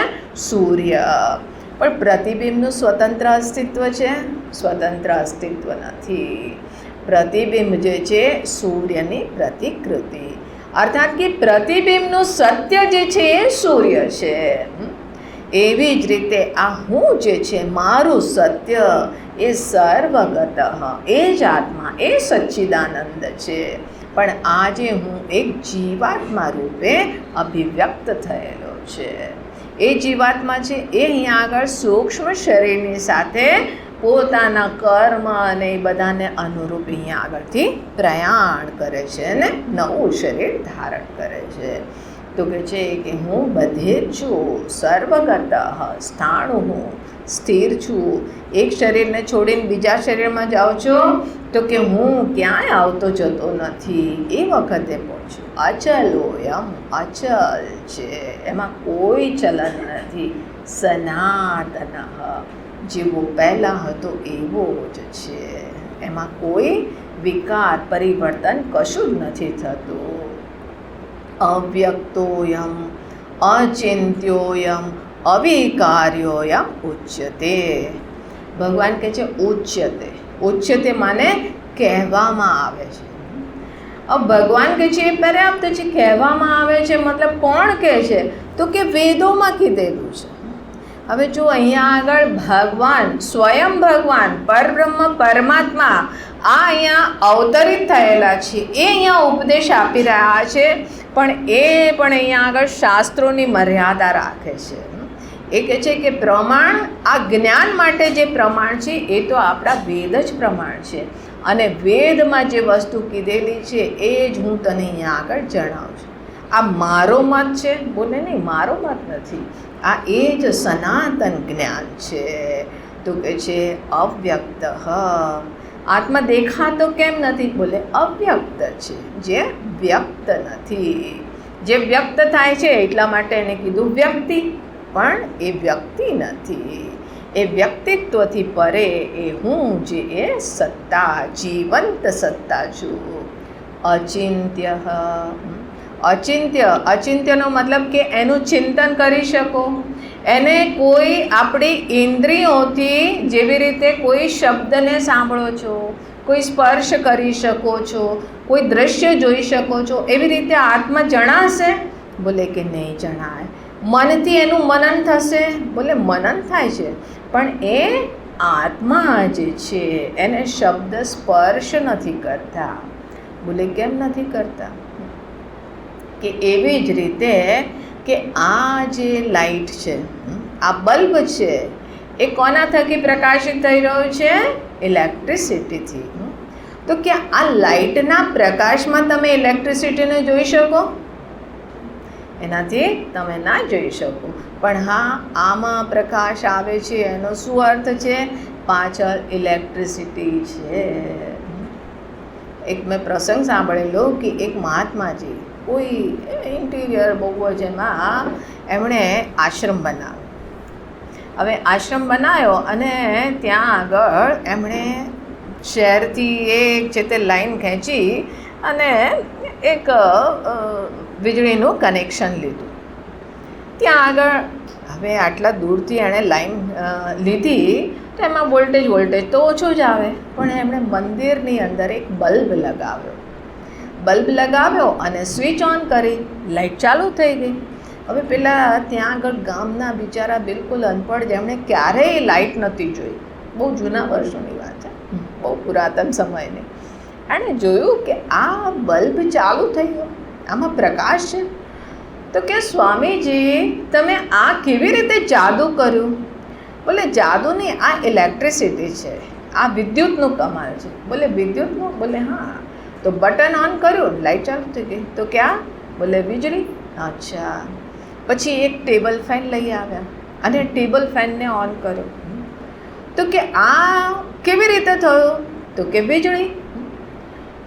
સૂર્ય. પણ પ્રતિબિંબનું સ્વતંત્ર અસ્તિત્વ છે? સ્વતંત્ર અસ્તિત્વ નથી. પ્રતિબિંબ જે છે સૂર્યની પ્રતિકૃતિ, અર્થાત કે પ્રતિબિંબનું સત્ય જે છે એ સૂર્ય છે. એવી જ રીતે આ હું જે છે મારું સત્ય એ સર્વગત, એ જ આત્મા, એ સચ્ચિદાનંદ છે. પણ આજે હું એક જીવાત્મા રૂપે અભિવ્યક્ત થયેલો છે. એ જીવાત્મા છે એ અહીંયા આગળ સૂક્ષ્મ શરીરની સાથે પોતાના કર્મ અને એ બધાને અનુરૂપ અહીંયા આગળથી પ્રયાણ કરે છે અને નવું શરીર ધારણ કરે છે. તો કે છે કે હું બધે જ છું, સર્વગત સ્થાણુ, હું સ્થિર છું. એક શરીરને છોડીને બીજા શરીરમાં જાઉં છું તો કે હું ક્યાંય આવતો જતો નથી. એ વખતે પહોંચું. અચલોયમ, અચલ છે, એમાં કોઈ ચલન નથી. સનાતન, જેવો પહેલાં હતો એવો જ છે, એમાં કોઈ વિકાર પરિવર્તન કશું જ નથી થતું. અવ્યક્તોયમ અચિંત્યોયમ અવિકાર્યોયમ ઉચ્યતે. ભગવાન કહે છે ઉચ્યતે. ઉચ્યતે માને કહેવામાં આવે છે. अब भगवान કહે છે એ પર્યાપ્ત છે, કહેવામાં આવે છે, મતલબ કોણ કહે છે? તો કે વેદોમાં કીધેલું છે. હવે જો અહીંયા આગળ ભગવાન, સ્વયં ભગવાન, પરબ્રહ્મ, પરમાત્મા આ અહીંયા અવતરિત થયેલા છે, એ અહીંયા ઉપદેશ આપી રહ્યા છે, પણ એ પણ અહીંયા આગળ શાસ્ત્રોની મર્યાદા રાખે છે. એ કહે છે કે પ્રમાણ, આ જ્ઞાન માટે જે પ્રમાણ છે એ તો આપણા વેદ જ પ્રમાણ છે, અને વેદમાં જે વસ્તુ કીધેલી છે એ જ હું તને અહીંયા આગળ જણાવું છું. આ મારો મત છે? બોલે નહીં, મારો મત નથી, આ એ જ સનાતન જ્ઞાન છે. તો કહે છે અવ્યક્ત. આત્મા દેખાતો કેમ નથી? બોલે અવ્યક્ત છે, જે વ્યક્ત નથી. જે વ્યક્ત થાય છે એટલા માટે એને કીધું વ્યક્તિ, પણ એ વ્યક્તિ નથી. એ વ્યક્તિત્વથી પરે એ હું જે એ સત્તા, જીવંત સત્તા છું. અચિંત્ય. અચિંત્ય, અચિંત્યનો મતલબ કે એનું ચિંતન કરી શકો, એને કોઈ આપણી ઇન્દ્રિયોથી, જેવી રીતે કોઈ શબ્દને સાંભળો છો, કોઈ સ્પર્શ કરી શકો છો, કોઈ દ્રશ્ય જોઈ શકો છો, એવી રીતે આત્મા જણાશે? બોલે કે નહીં જણાય. મનથી એનું મનન થશે? બોલે મનન થાય છે, પણ એ આત્મા જે છે એને શબ્દ સ્પર્શ નથી કરતા. બોલે કેમ નથી કરતા? કે એવી જ રીતે કે આ જે લાઇટ છે, આ બલ્બ છે, એ કોના થકી પ્રકાશિત થઈ રહ્યો છે? ઇલેક્ટ્રિસિટીથી. તો કે આ લાઇટના પ્રકાશમાં તમે ઇલેક્ટ્રિસિટીને જોઈ શકો? એનાથી તમે ના જોઈ શકો. પણ હા, આમાં પ્રકાશ આવે છે, એનો શું અર્થ છે? પાછળ ઇલેક્ટ્રિસિટી છે. એક મેં પ્રસંગ સાંભળેલો કે એક મહાત્માજી કોઈ ઇન્ટિરિયર બહુ જ એમાં એમણે આશ્રમ બનાવ્યો. હવે આશ્રમ બનાવ્યો અને ત્યાં આગળ એમણે શહેરથી એક છે તે લાઈન ખેંચી અને એક વીજળીનું કનેક્શન લીધું. ત્યાં આગળ હવે આટલા દૂરથી એણે લાઈન લીધી તો એમાં વોલ્ટેજ તો ઓછો જ આવે, પણ એમણે મંદિરની અંદર એક બલ્બ લગાવ્યો અને સ્વિચ ઓન કરી, લાઇટ ચાલુ થઈ ગઈ. હવે પેલા ત્યાં આગળ ગામના બિચારા બિલકુલ અનપઢ, જેમણે ક્યારેય લાઇટ નહોતી જોઈ, બહુ જૂના વર્ષોની વાત છે, બહુ પુરાતન સમયની, એણે જોયું કે આ બલ્બ ચાલુ થઈ ગયો, આમાં પ્રકાશ છે. તો કે સ્વામીજી તમે આ કેવી રીતે જાદુ કર્યું? બોલે જાદુ નહીં, આ ઇલેક્ટ્રિસિટી છે, આ વિદ્યુતનું કમાલ છે. બોલે વિદ્યુતનું? બોલે હા. તો બટન ઓન કર્યું, લાઇટ ચાલુ થઈ ગઈ. તો ક્યાં? બોલે વીજળી. અચ્છા. પછી એક ટેબલ ફેન લઈ આવ્યા અને ટેબલ ફેનને ઓન કર્યો. તો કે આ કેવી રીતે થયું? તો કે વીજળી.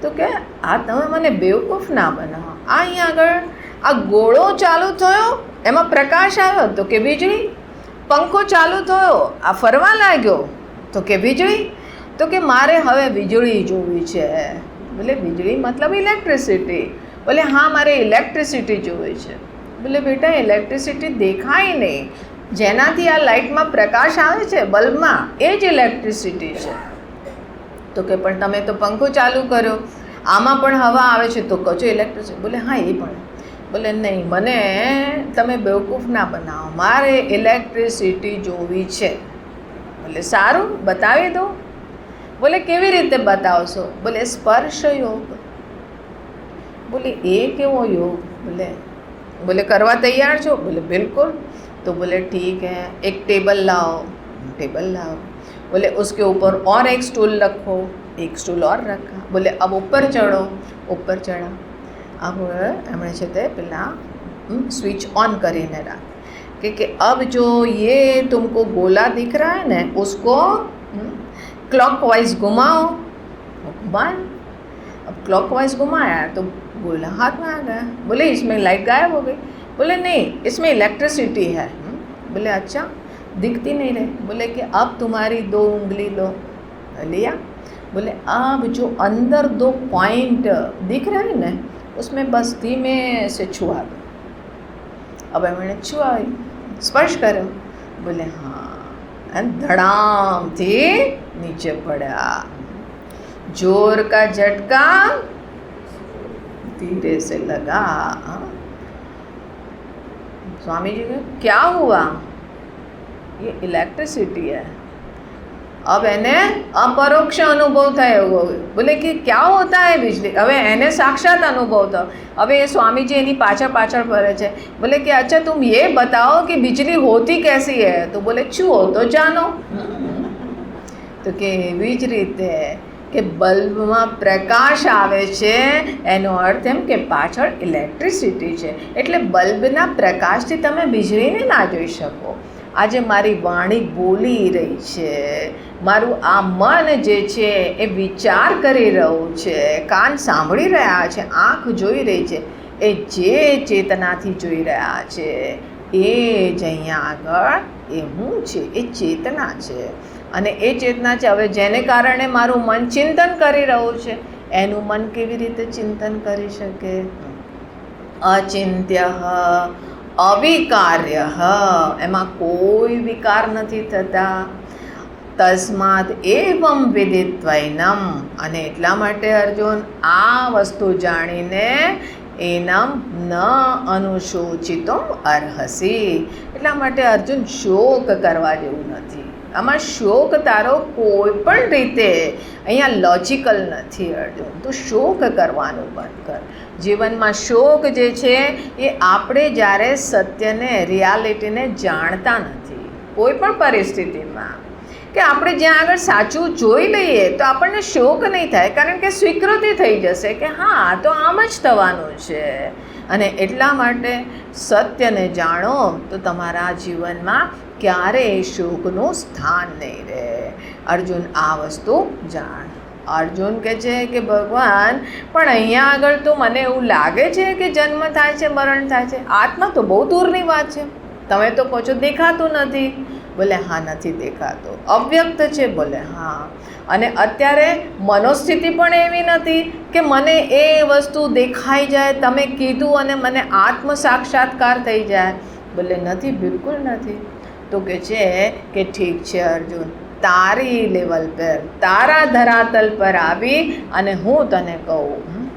તો કે આ તમે મને બેવકૂફ ના બનાવો. આ અહીંયા આગળ આ ગોળો ચાલુ થયો, એમાં પ્રકાશ આવ્યો, તો કે વીજળી. પંખો ચાલુ થયો, આ ફરવા લાગ્યો, તો કે વીજળી. તો કે મારે હવે વીજળી જોવી છે. બોલે વીજળી મતલબ ઇલેક્ટ્રિસિટી. બોલે હા, મારે ઇલેક્ટ્રિસિટી જોવી છે. બોલે બેટા ઇલેક્ટ્રિસિટી દેખાય નહીં, જેનાથી આ લાઇટમાં પ્રકાશ આવે છે બલ્બમાં, એ જ ઇલેક્ટ્રિસિટી છે. તો કે પણ તમે તો પંખો ચાલુ કર્યો, આમાં પણ હવા આવે છે, તો કહો છો ઇલેક્ટ્રિસિટી. બોલે હા એ પણ. બોલે નહીં, મને તમે બેવકૂફ ના બનાવો, મારે ઇલેક્ટ્રિસિટી જોવી છે. બોલે સારું, બતાવી દો. બોલે કેવી રીતે બતાવશો? બોલે સ્પર્શ યોગ. બોલે એ કેવો યોગ? બોલે કરવા તૈયાર છો? બોલે બિલકુલ. तो बोले ठीक है, एक टेबल लाओ. बोले उसके ऊपर और एक स्टूल रखो, एक स्टूल और रखा. बोले अब ऊपर चढ़ो, ऊपर चढ़ा. अब एमणे છે તે પેલા स्विच ऑन કરીને राख कि अब जो ये तुमको गोला दिख रहा है ना, उसको क्लॉकवाइज घुमाओ. घुमाया. अब क्लॉकवाइज घुमाया तो गोला हाथ में आ गया. बोले इसमें लाइट गायब हो गई. बोले नहीं, इसमें इलेक्ट्रिसिटी है. बोले अच्छा, दिखती नहीं रही. बोले कि अब तुम्हारी 2 उंगली लो. लिया. बोले अब जो अंदर 2 पॉइंट दिख रहे हैं ना, उसमें बस धीमे से छुआ दो. अब मैंने छुआई, स्पर्श करो. बोले हाँ, धड़ाम थी नीचे पड़ा. जोर का झटका धीरे से लगा। स्वामी जी ने क्या हुआ, ये इलेक्ट्रिसिटी है। अब એને अपरोक्ष अनुभव થયો। બોલે કે क्या होता है बिजली, હવે એને સાક્ષાત અનુભવ થયો। હવે એ સ્વામીજી એની પાછળ પાછળ ફરે છે। બોલે કે अच्छा तुम ये बताओ कि बिजली होती कैसी है, तो बोले छू हो तो जानो। તો કે એવી જ રીતે કે બલ્બમાં પ્રકાશ આવે છે, એનો અર્થ એમ કે પાછળ ઇલેક્ટ્રિસિટી છે, એટલે બલ્બના પ્રકાશથી તમે વીજળીને ના જોઈ શકો। આજે મારી વાણી બોલી રહી છે, મારું આ મન જે છે એ વિચાર કરી રહ્યું છે, કાન સાંભળી રહ્યા છે, આંખ જોઈ રહી છે, એ જે ચેતનાથી જોઈ રહ્યા છે એ જ અહીંયા આગળ એ હું છે, એ ચેતના છે। અને એ ચેતના છે। હવે જેને કારણે મારું મન ચિંતન કરી રહ્યું છે, એનું મન કેવી રીતે ચિંતન કરી શકે? અચિંત્ય અવિકાર્ય, એમાં કોઈ વિકાર નથી થતા। તસ્માદ એવમ વિદિત્વૈનમ, અને એટલા માટે અર્જુન આ વસ્તુ જાણીને એનમ ન અનુશોચિતમ અર્હસી, એટલા માટે અર્જુન શોક કરવા જેવું નથી। આમાં શોક તારો કોઈ પણ રીતે અહીંયા લોજિકલ નથી અર્જુન, તું શોક કરવાનું બંધ કર। જીવનમાં શોક જે છે એ આપણે જ્યારે સત્યને, રિયાલિટીને જાણતા નથી કોઈ પણ પરિસ્થિતિમાં, કે આપણે જ્યાં આગળ સાચું જોઈ લઈએ તો આપણને શોક નહીં થાય, કારણ કે સ્વીકૃતિ થઈ જશે કે હા તો આમ જ થવાનું છે। અને એટલા માટે સત્યને જાણો તો તમારા જીવનમાં ક્યારેય શોકનું સ્થાન નહીં રહે। અર્જુન આ વસ્તુ જાણ। અર્જુન કહે છે કે ભગવાન પણ અહીંયા આગળ તો મને એવું લાગે છે કે જન્મ થાય છે, મરણ થાય છે, આત્મા તો બહુ દૂરની વાત છે, તમે તો કહો છો દેખાતું નથી। બોલે હા નથી દેખાતું, અવ્યક્ત છે। બોલે હા, અને અત્યારે મનોસ્થિતિ પણ એવી નથી કે મને એ વસ્તુ દેખાઈ જાય, તમે કીધું અને મને આત્મ સાક્ષાત્કાર થઈ જાય। બોલે નથી, બિલકુલ નથી। તો કે છે કે ઠીક છે અર્જુન, તારી લેવલ પર, તારા ધરાતલ પર આવી અને હું તને કહું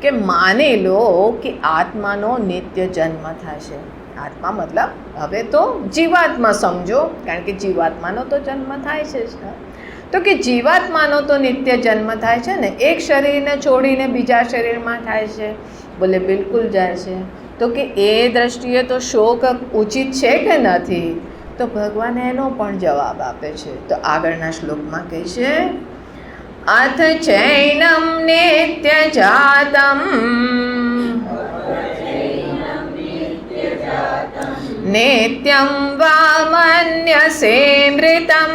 કે માની લો કે આત્માનો નિત્ય જન્મ થશે। આત્મા મતલબ હવે તો જીવાત્મા સમજો, કારણ કે જીવાત્માનો તો જન્મ થાય છે જ। તો કે જીવાત્માનો તો નિત્ય જન્મ થાય છે ને, એક શરીરને છોડીને બીજા શરીરમાં થાય છે। બોલે બિલકુલ જાય છે। તો કે એ દ્રષ્ટિએ તો શોક ઉચિત છે કે નથી? તો ભગવાન એનો પણ જવાબ આપે છે। તો આગળના શ્લોકમાં કહે છે અથ ચૈનમ નિત્ય જાતમ નિત્યમ વા મન્યસે મૃતમ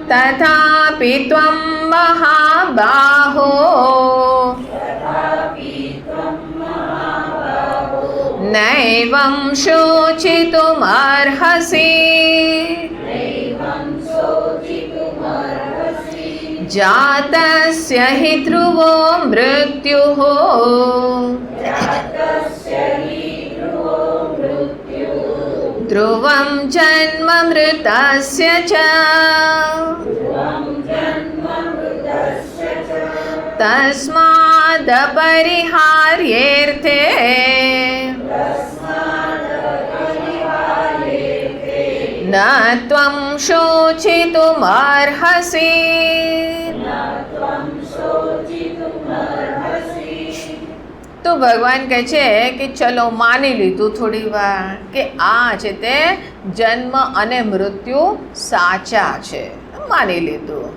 તથાપિ ત્વં મહાબાહો નૈવં શોચિતુમર્હસि જાતસ્ય હિ ધ્રુવો મૃત્યુઃ ધ્રુવં જન્મ મૃતસ્ય ચ તસ્માદ પરિહાર્યેર્થે ન ત્વં શોચિતુમર્હસि। તો ભગવાન કહે છે કે ચલો માની લીધું થોડી વાર કે આ છે તે જન્મ અને મૃત્યુ સાચા છે, માની લીધું।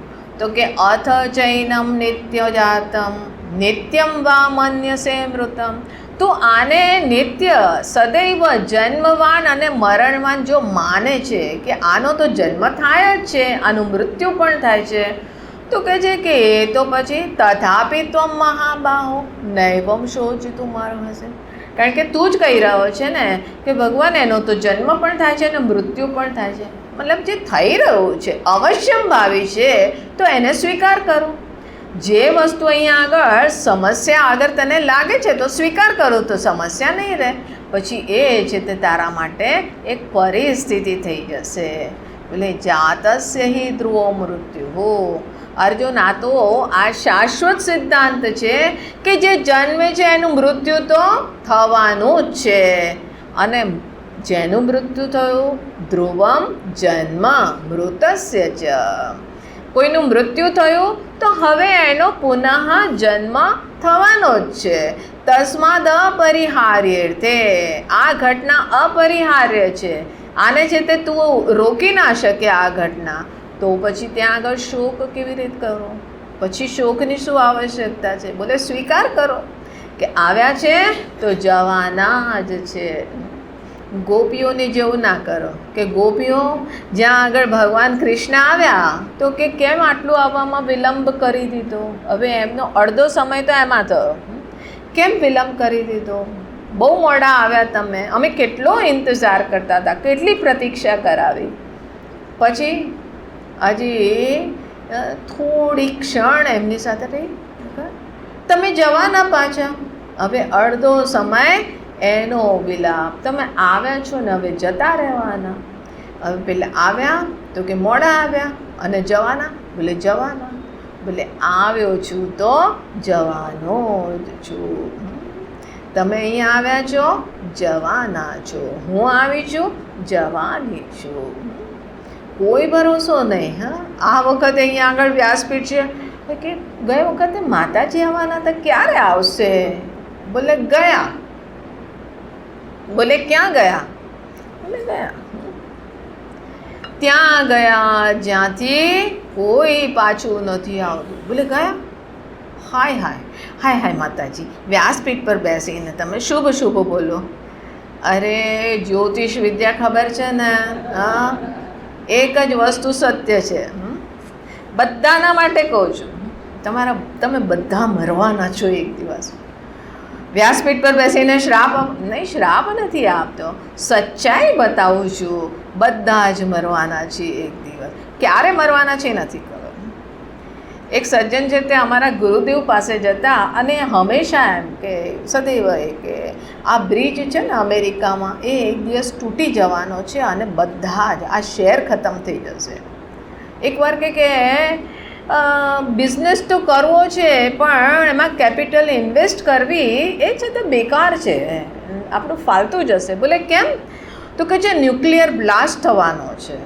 તો કે અથ ચૈનમ નિત્ય જાતમ નિત્યમ વા મન્યસે મૃતમ, તો આને નિત્ય સદૈવ જન્મવાન અને મરણવાન જો માને છે કે આનો તો જન્મ થાય જ છે, આનું મૃત્યુ પણ થાય છે, તો કહે છે કે એ તો પછી તથાપિ ત્વં મહાબાહો નૈવં શોચિતુમર્હસि, કારણ કે તું જ કહી રહ્યો છે ને કે ભગવાન એનો તો જન્મ પણ થાય છે અને મૃત્યુ પણ થાય છે, મતલબ જે થઈ રહ્યું છે અવશ્યંભાવી છે, તો એને સ્વીકાર કરો। જે વસ્તુ અહીંયા આગળ સમસ્યા આગળ તને લાગે છે તો સ્વીકાર કરો તો સમસ્યા નહીં રહે, પછી એ છે તે તારા માટે એક પરિસ્થિતિ થઈ જશે। એટલે જાતસ્ય હિ ધ્રુવો મૃત્યુઃ, અર્જુન, આ તો આ શાશ્વત સિદ્ધાંત છે કે જે જન્મે છે એનું મૃત્યુ તો થવાનું જ છે. અને જેનું મૃત્યુ થયું, ધ્રુવમ જન્મ મૃતસ્ય જ, કોઈનું મૃત્યુ થયું તો હવે એનો પુનઃ જન્મ થવાનો જ છે. તસ્માદ અપરિહાર્યર્થે, આ ઘટના અપરિહાર્ય છે. આને છે તે તું રોકી ના શકે આ ઘટના, તો પછી ત્યાં આગળ શોક કેવી રીતે કરો? પછી શોકની શું આવશ્યકતા છે? બોલે સ્વીકાર કરો કે આવ્યા છે તો જવાના જ છે. ગોપીઓની જેવું ના કરો કે ગોપીઓ જ્યાં આગળ ભગવાન કૃષ્ણ આવ્યા તો કે કેમ આટલું આવવામાં વિલંબ કરી દીધો? હવે એમનો અડધો સમય તો એમાં થયો, કેમ વિલંબ કરી દીધો? બહુ મોડા આવ્યા તમે, અમે કેટલો ઇંતજાર કરતા હતા, કેટલી પ્રતીક્ષા કરાવી. પછી હજી થોડી ક્ષણ એમની સાથે રહી, તમે જવાના પાછા. હવે અડધો સમય એનો વિલાપ, તમે આવ્યા છો ને હવે જતા રહેવાના. હવે પેલા આવ્યા તો કે મોડા આવ્યા, અને જવાના બોલે જવાના. બોલે આવ્યો છું તો જવાનો જ છું. તમે અહીંયા આવ્યા છો, જવાના છો. હું આવી છું, જવાની છું. કોઈ ભરોસો નહીં. હા, આ વખતે અહીંયા આગળ વ્યાસપીઠ છે કે ગઈ વખતે માતાજી આવવાના હતા, ક્યારે આવશે? બોલે ગયા. બોલે ક્યાં ગયા? બોલે ગયા ત્યાં ગયા જ્યાંથી કોઈ પાછું નથી આવતું. બોલે ગયા. હાય હાય હાય હાય માતાજી, વ્યાસપીઠ પર બેસીને તમે શુભ શુભ બોલો. અરે જ્યોતિષ વિદ્યા ખબર છે ને? હા, એક જ વસ્તુ સત્ય છે. બધાના માટે કહું છું, તમે બધા મરવાના છો એક દિવસ. વ્યાસપીઠ પર બેસીને શ્રાપ નહીં, શ્રાપ નથી આપતો, સચ્ચાઈ બતાવું છું. બધા જ મરવાના છીએ એક દિવસ. ક્યારે મરવાના છે નથી ખબર. એક સજ્જન છે તે અમારા ગુરુદેવ પાસે જતા, અને હંમેશા એમ કે સદૈવ કે આ બ્રિજ છે ને અમેરિકામાં, એ એક દિવસ તૂટી જવાનો છે અને બધા જ આ શહેર ખતમ થઈ જશે. એકવાર કે બિઝનેસ તો કરવો છે પણ એમાં કેપિટલ ઇન્વેસ્ટ કરવી એ છે તો બેકાર છે, આપણું ફાલતું જશે. બોલે કેમ? તો કે જે ન્યુક્લિયર બ્લાસ્ટ થવાનો છે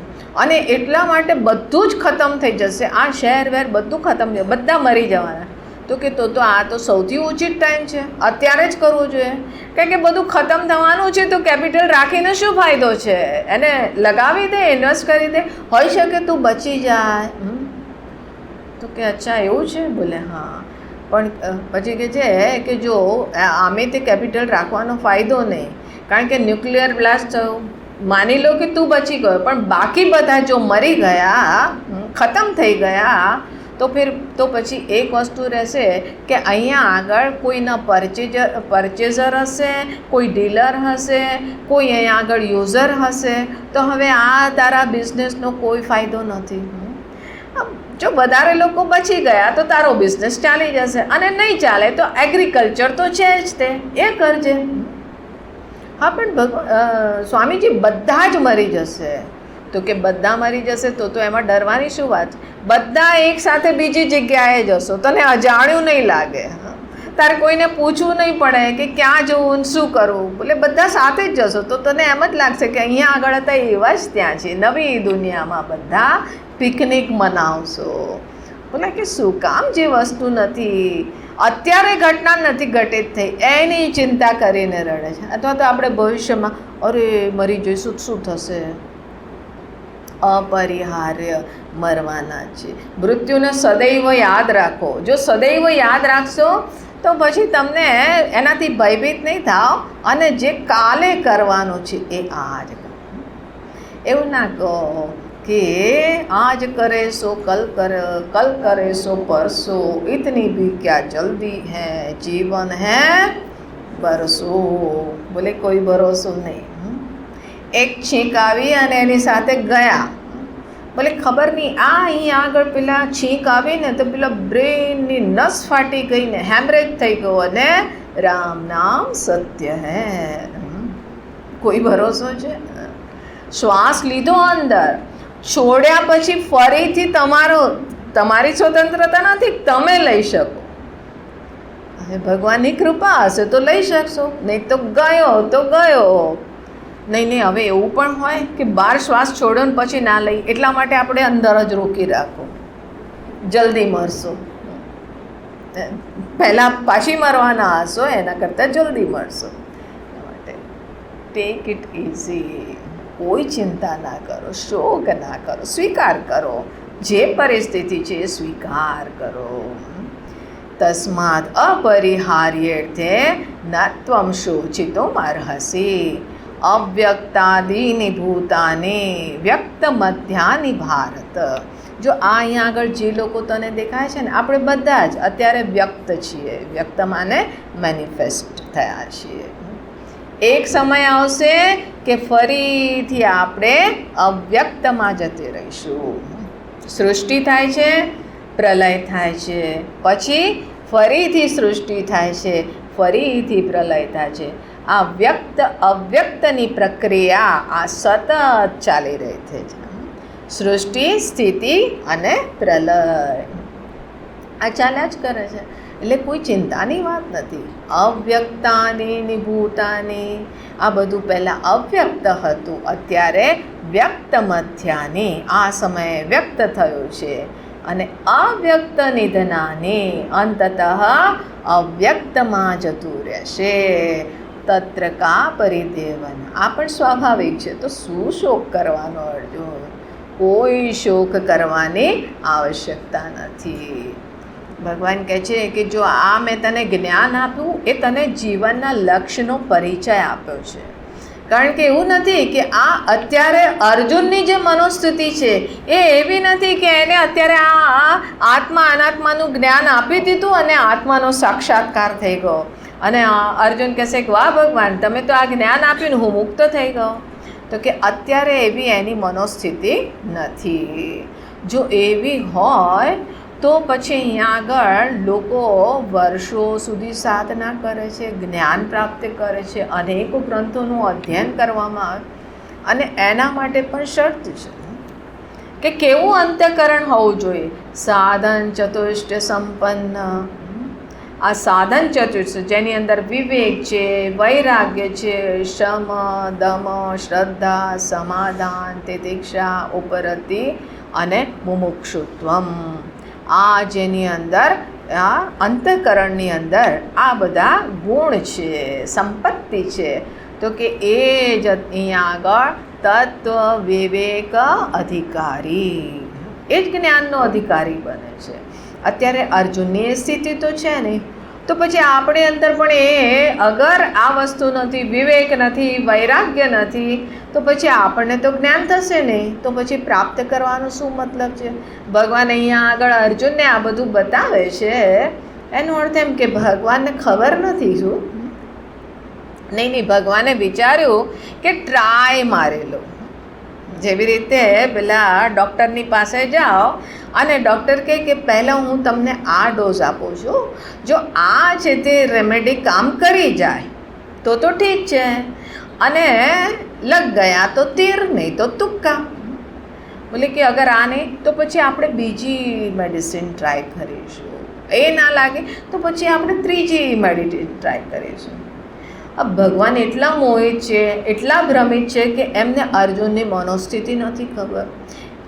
અને એટલા માટે બધું જ ખતમ થઈ જશે, આ શહેર વેર બધું ખતમ થઈ, બધા મરી જવાના. તો કે તો આ તો સૌથી ઉચિત ટાઈમ છે, અત્યારે જ કરવું જોઈએ. કારણ કે બધું ખતમ થવાનું છે તો કેપિટલ રાખીને શું ફાયદો છે? એને લગાવી દે, ઇન્વેસ્ટ કરી દે, હોઈ શકે તું બચી જાય. તો કે અચ્છા એવું છે? બોલે હા. પણ પછી કે છે કે જો આમે તે કેપિટલ રાખવાનો ફાયદો નહીં, કારણ કે ન્યુક્લિયર બ્લાસ્ટ થયું, માની લો કે તું બચી ગયો, પણ બાકી બધા જો મરી ગયા, ખતમ થઈ ગયા, તો પછી એક વસ્તુ રહેશે કે અહીંયા આગળ કોઈના પરચેઝર હશે, કોઈ ડીલર હશે, કોઈ અહીંયા આગળ યુઝર હશે. તો હવે આ તારા બિઝનેસનો કોઈ ફાયદો નથી. જો વધારે લોકો બચી ગયા તો તારો બિઝનેસ ચાલી જશે, અને નહીં ચાલે તો એગ્રીકલ્ચર તો છે જ, તે એ કરજે. હા, પણ સ્વામીજી બધા જ મરી જશે. તો કે બધા મરી જશે તો એમાં ડરવાની શું વાત? બધા એક સાથે બીજી જગ્યાએ જશો, તને અજાણ્યું નહીં લાગે, તારે કોઈને પૂછવું નહીં પડે કે ક્યાં જવું, શું કરવું. બોલે બધા સાથે જ જશો તો તને એમ જ લાગશે કે અહીંયા આગળ હતા એવા જ ત્યાં છે. નવી દુનિયામાં બધા પિકનિક મનાવશો. બોલે કે શું કામ જે વસ્તુ નથી, અત્યારે ઘટના નથી ઘટિત થઈ એની ચિંતા કરીને રડે છે, અથવા તો આપણે ભવિષ્યમાં અરે મરી જઈશું શું થશે? અપરિહાર્ય મરવાના છે. મૃત્યુને સદૈવ યાદ રાખો. જો સદૈવ યાદ રાખશો તો પછી તમને એનાથી ભયભીત નહીં થાવ, અને જે કાલે કરવાનું છે એ આજ કરો. એવું ના કહો કે आज करे सो कल करे सो परसों, इतनी भी क्या जल्दी है, जीवन है बरसों. बोले कोई भरोસો નહીં. એક છીંક આવી અને એની સાથે ગયા. બોલે ખબર નહીં આ અહીં આગળ પેલા છીંક આવી ને તો પેલા બ્રેનની નસ ફાટી ગઈ ને હેમરેજ થઈ ગયો, અને રામ નામ સત્ય હે. કોઈ ભરોસો છે? શ્વાસ લીધો અંદર, છોડ્યા પછી ફરીથી તમારો તમારી સ્વતંત્રતા નથી, તમે લઈ શકો. હવે ભગવાનની કૃપા હશે તો લઈ શકશો, નહીં તો ગયો તો ગયો. નહીં હવે એવું પણ હોય કે બહાર શ્વાસ છોડો ને પછી ના લઈ, એટલા માટે આપણે અંદર જ રોકી રાખો, જલ્દી મરશો. પહેલાં પાછી મરવાના હશો એના કરતાં જલ્દી મરશો. માટે ટેક ઇટ ઇઝી, કોઈ ચિંતા ના કરો, શોક ના કરો, સ્વીકાર કરો. જે પરિસ્થિતિ છે એ સ્વીકાર કરો. તસ્માદ અપરિહાર્યર્થે ન ત્વં શોચિતુમ અર્હસી અવ્યક્તાદીની ભૂતાની વ્યક્ત મધ્યાની ભારત. જો આ અહીંયા આગળ જે લોકો તને દેખાય છે ને, આપણે બધા જ અત્યારે વ્યક્ત છીએ. વ્યક્ત માને મેનિફેસ્ટ થયા છીએ. એક સમય આવશે કે ફરીથી આપણે અવ્યક્તમાં જતી રહીશું. સૃષ્ટિ થાય છે, પ્રલય થાય છે, પછી ફરીથી સૃષ્ટિ થાય છે, ફરીથી પ્રલય થાય છે. આ વ્યક્ત અવ્યક્તની પ્રક્રિયા આ સતત ચાલી રહી છે. સૃષ્ટિ, સ્થિતિ અને પ્રલય આ ચાલ્યા જ કરે છે. એટલે કોઈ ચિંતાની વાત નથી. અવ્યક્તાની નિભૂતાની, આ બધું પહેલાં અવ્યક્ત હતું, અત્યારે વ્યક્ત મધ્યાની, આ સમયે વ્યક્ત થયું છે. અને અવ્યક્ત નિધનાની, અંતતઃ અવ્યક્તમાં જતું રહેશે. તત્ર કા પરિદેવન, આ પણ સ્વાભાવિક છે. તો શું શોક કરવાનો અર્જુન? કોઈ શોક કરવાની આવશ્યકતા નથી. ભગવાન કહે છે કે જો આ મેં તને જ્ઞાન આપ્યું, એ તને જીવનના લક્ષ્યનો પરિચય આપ્યો છે. કારણ કે એવું નથી કે આ અત્યારે અર્જુનની જે મનોસ્થિતિ છે એ એવી નથી કે એને અત્યારે આ આત્મા અનાત્માનું જ્ઞાન આપી દીધું અને આત્માનો સાક્ષાત્કાર થઈ ગયો અને અર્જુન કહેશે કે વાહ ભગવાન, તમે તો આ જ્ઞાન આપ્યું ને હું મુક્ત થઈ ગયો. તો કે અત્યારે એવી એની મનોસ્થિતિ નથી. જો એવી હોય તો પછી અહીંયા આગળ લોકો વર્ષો સુધી સાધના કરે છે, જ્ઞાન પ્રાપ્ત કરે છે, અનેકો ગ્રંથોનું અધ્યયન કરવામાં આવે. અને એના માટે પણ શરત છે કે કેવું અંતઃકરણ હોવું જોઈએ? સાધન ચતુષ્ટ સંપન્ન. આ સાધન ચતુષ્ટ જેની અંદર વિવેક છે, વૈરાગ્ય છે, શમ, દમ, શ્રદ્ધા, સમાધાન, તિતિક્ષા, ઉપરતિ અને મુમુક્ષુત્વમ. આ જેની અંદર આ અંતઃકરણની અંદર આ બધા ગુણ છે, સંપત્તિ છે. તો કે એ જ અહીંયા આગળ તત્વ વિવેક અધિકારી, એ જ જ્ઞાનનો અધિકારી બને છે. અત્યારે અર્જુનની સ્થિતિ તો છે નહીં, તો પછી આપણી અંદર પણ એ અગર આ વસ્તુ નથી, વિવેક નથી, વૈરાગ્ય નથી, તો પછી આપણને તો જ્ઞાન થશે નહીં. તો પછી પ્રાપ્ત કરવાનો શું મતલબ છે? ભગવાન અહીંયા આગળ અર્જુનને આ બધું બતાવે છે, એનો અર્થ એમ કે ભગવાનને ખબર નથી શું? નહીં, ભગવાને વિચાર્યું કે ટ્રાય મારી લો. જેવી રીતે પેલા ડૉક્ટરની પાસે જાઓ અને ડૉક્ટર કહે કે પહેલાં હું તમને આ ડોઝ આપું છું, જો આ છે તે રેમેડી કામ કરી જાય તો ઠીક છે, અને લગ ગયા તો તીર, નહીં તો તુક્કા. બોલે કે અગર આ નહીં તો પછી આપણે બીજી મેડિસિન ટ્રાય કરીશું, એ ના લાગે તો પછી આપણે ત્રીજી મેડિસિન ટ્રાય કરીશું. ભગવાન એટલા મોહિત છે, એટલા ભ્રમિત છે કે એમને અર્જુનની મનોસ્થિતિ નથી ખબર.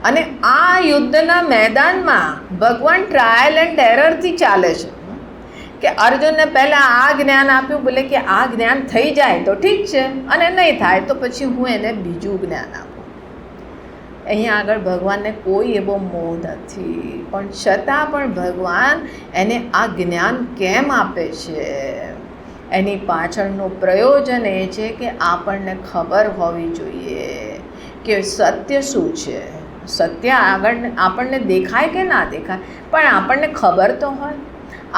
અને આ યુદ્ધના મેદાનમાં ભગવાન ટ્રાયલ એન્ડ એરરથી ચાલે છે કે અર્જુનને પહેલાં આ જ્ઞાન આપ્યું, બોલે કે આ જ્ઞાન થઈ જાય તો ઠીક છે, અને નહીં થાય તો પછી હું એને બીજું જ્ઞાન આપું. અહીંયા આગળ ભગવાનને કોઈ એવો મોહ નથી, પણ છતાં પણ ભગવાન એને આ જ્ઞાન કેમ આપે છે? એની પાછળનું પ્રયોજન એ છે કે આપણને ખબર હોવી જોઈએ કે સત્ય શું છે. સત્ય આગળ આપણને દેખાય કે ના દેખાય, પણ આપણને ખબર તો હોય.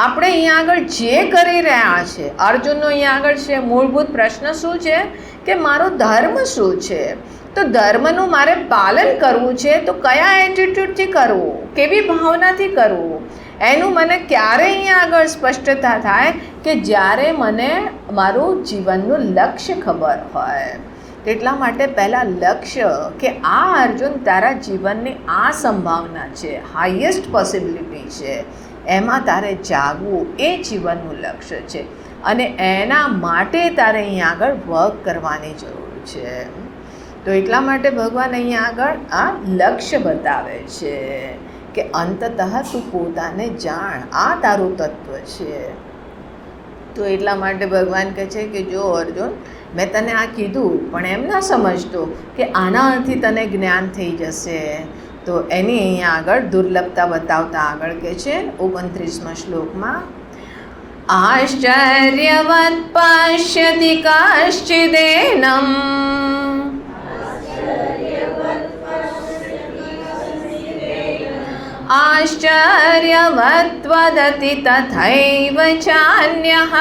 આપણે અહીંયા આગળ જે કરી રહ્યા છે, અર્જુનનો અહીંયા આગળ છે મૂળભૂત પ્રશ્ન શું છે કે મારો ધર્મ શું છે? તો ધર્મનું મારે પાલન કરવું છે તો કયા એટીટ્યૂડથી કરવું, કેવી ભાવનાથી કરવું, એનું મને ક્યારે અહીંયા આગળ સ્પષ્ટતા થાય કે જ્યારે મને મારું જીવનનું લક્ષ્ય ખબર હોય. એટલા માટે પહેલાં લક્ષ્ય કે આ અર્જુન તારા જીવનની આ સંભાવના છે, હાઈએસ્ટ પોસિબિલિટી છે, એમાં તારે જાગવું એ જીવનનું લક્ષ્ય છે અને એના માટે તારે અહીંયા આગળ વર્ક કરવાની જરૂર છે. તો એટલા માટે ભગવાન અહીંયા આગળ આ લક્ષ્ય બતાવે છે કે અંતતઃ તું પોતાને જાણ, આ તારું તત્વ છે. તો એટલા માટે ભગવાન કહે છે કે જો અર્જુન, મેં તને આ કીધું પણ એમ ના સમજતો કે આનાથી તને જ્ઞાન થઈ જશે. તો એની અહીંયા આગળ દુર્લભતા બતાવતા આગળ કહે છે 29મા શ્લોકમાં, આશ્ચર્યવત પશ્યતિ કશ્ચિદેનમ આશ્ચર્યવત વદતિ તથૈવ ચાન્યઃ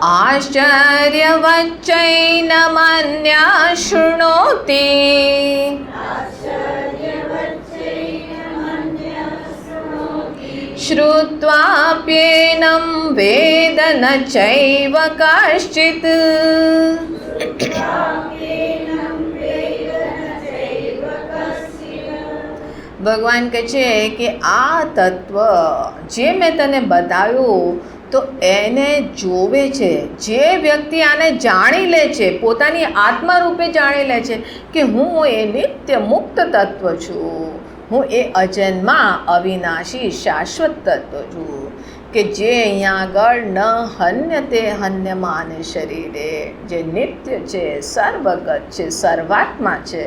આશ્ચર્યવચ્ચૈનમન્યઃ શૃણોતિ શ્રુત્વાપ્યેनं વેદ ન ચૈવ કશ્ચિત. ભગવાન કહે છે કે આ તત્વ જે મેં તને બતાવ્યું તો એને જોવે છે જે વ્યક્તિ આને જાણી લે છે, પોતાની આત્મા રૂપે જાણી લે છે કે હું એ નિત્ય મુક્ત તત્વ છું, હું એ અજન્મા અવિનાશી શાશ્વત તત્વ છું કે જે અહીંયા આગળ ન હન્યતે હન્યમાને શરીરે, જે નિત્ય છે, સર્વગત છે, સર્વાત્મા છે.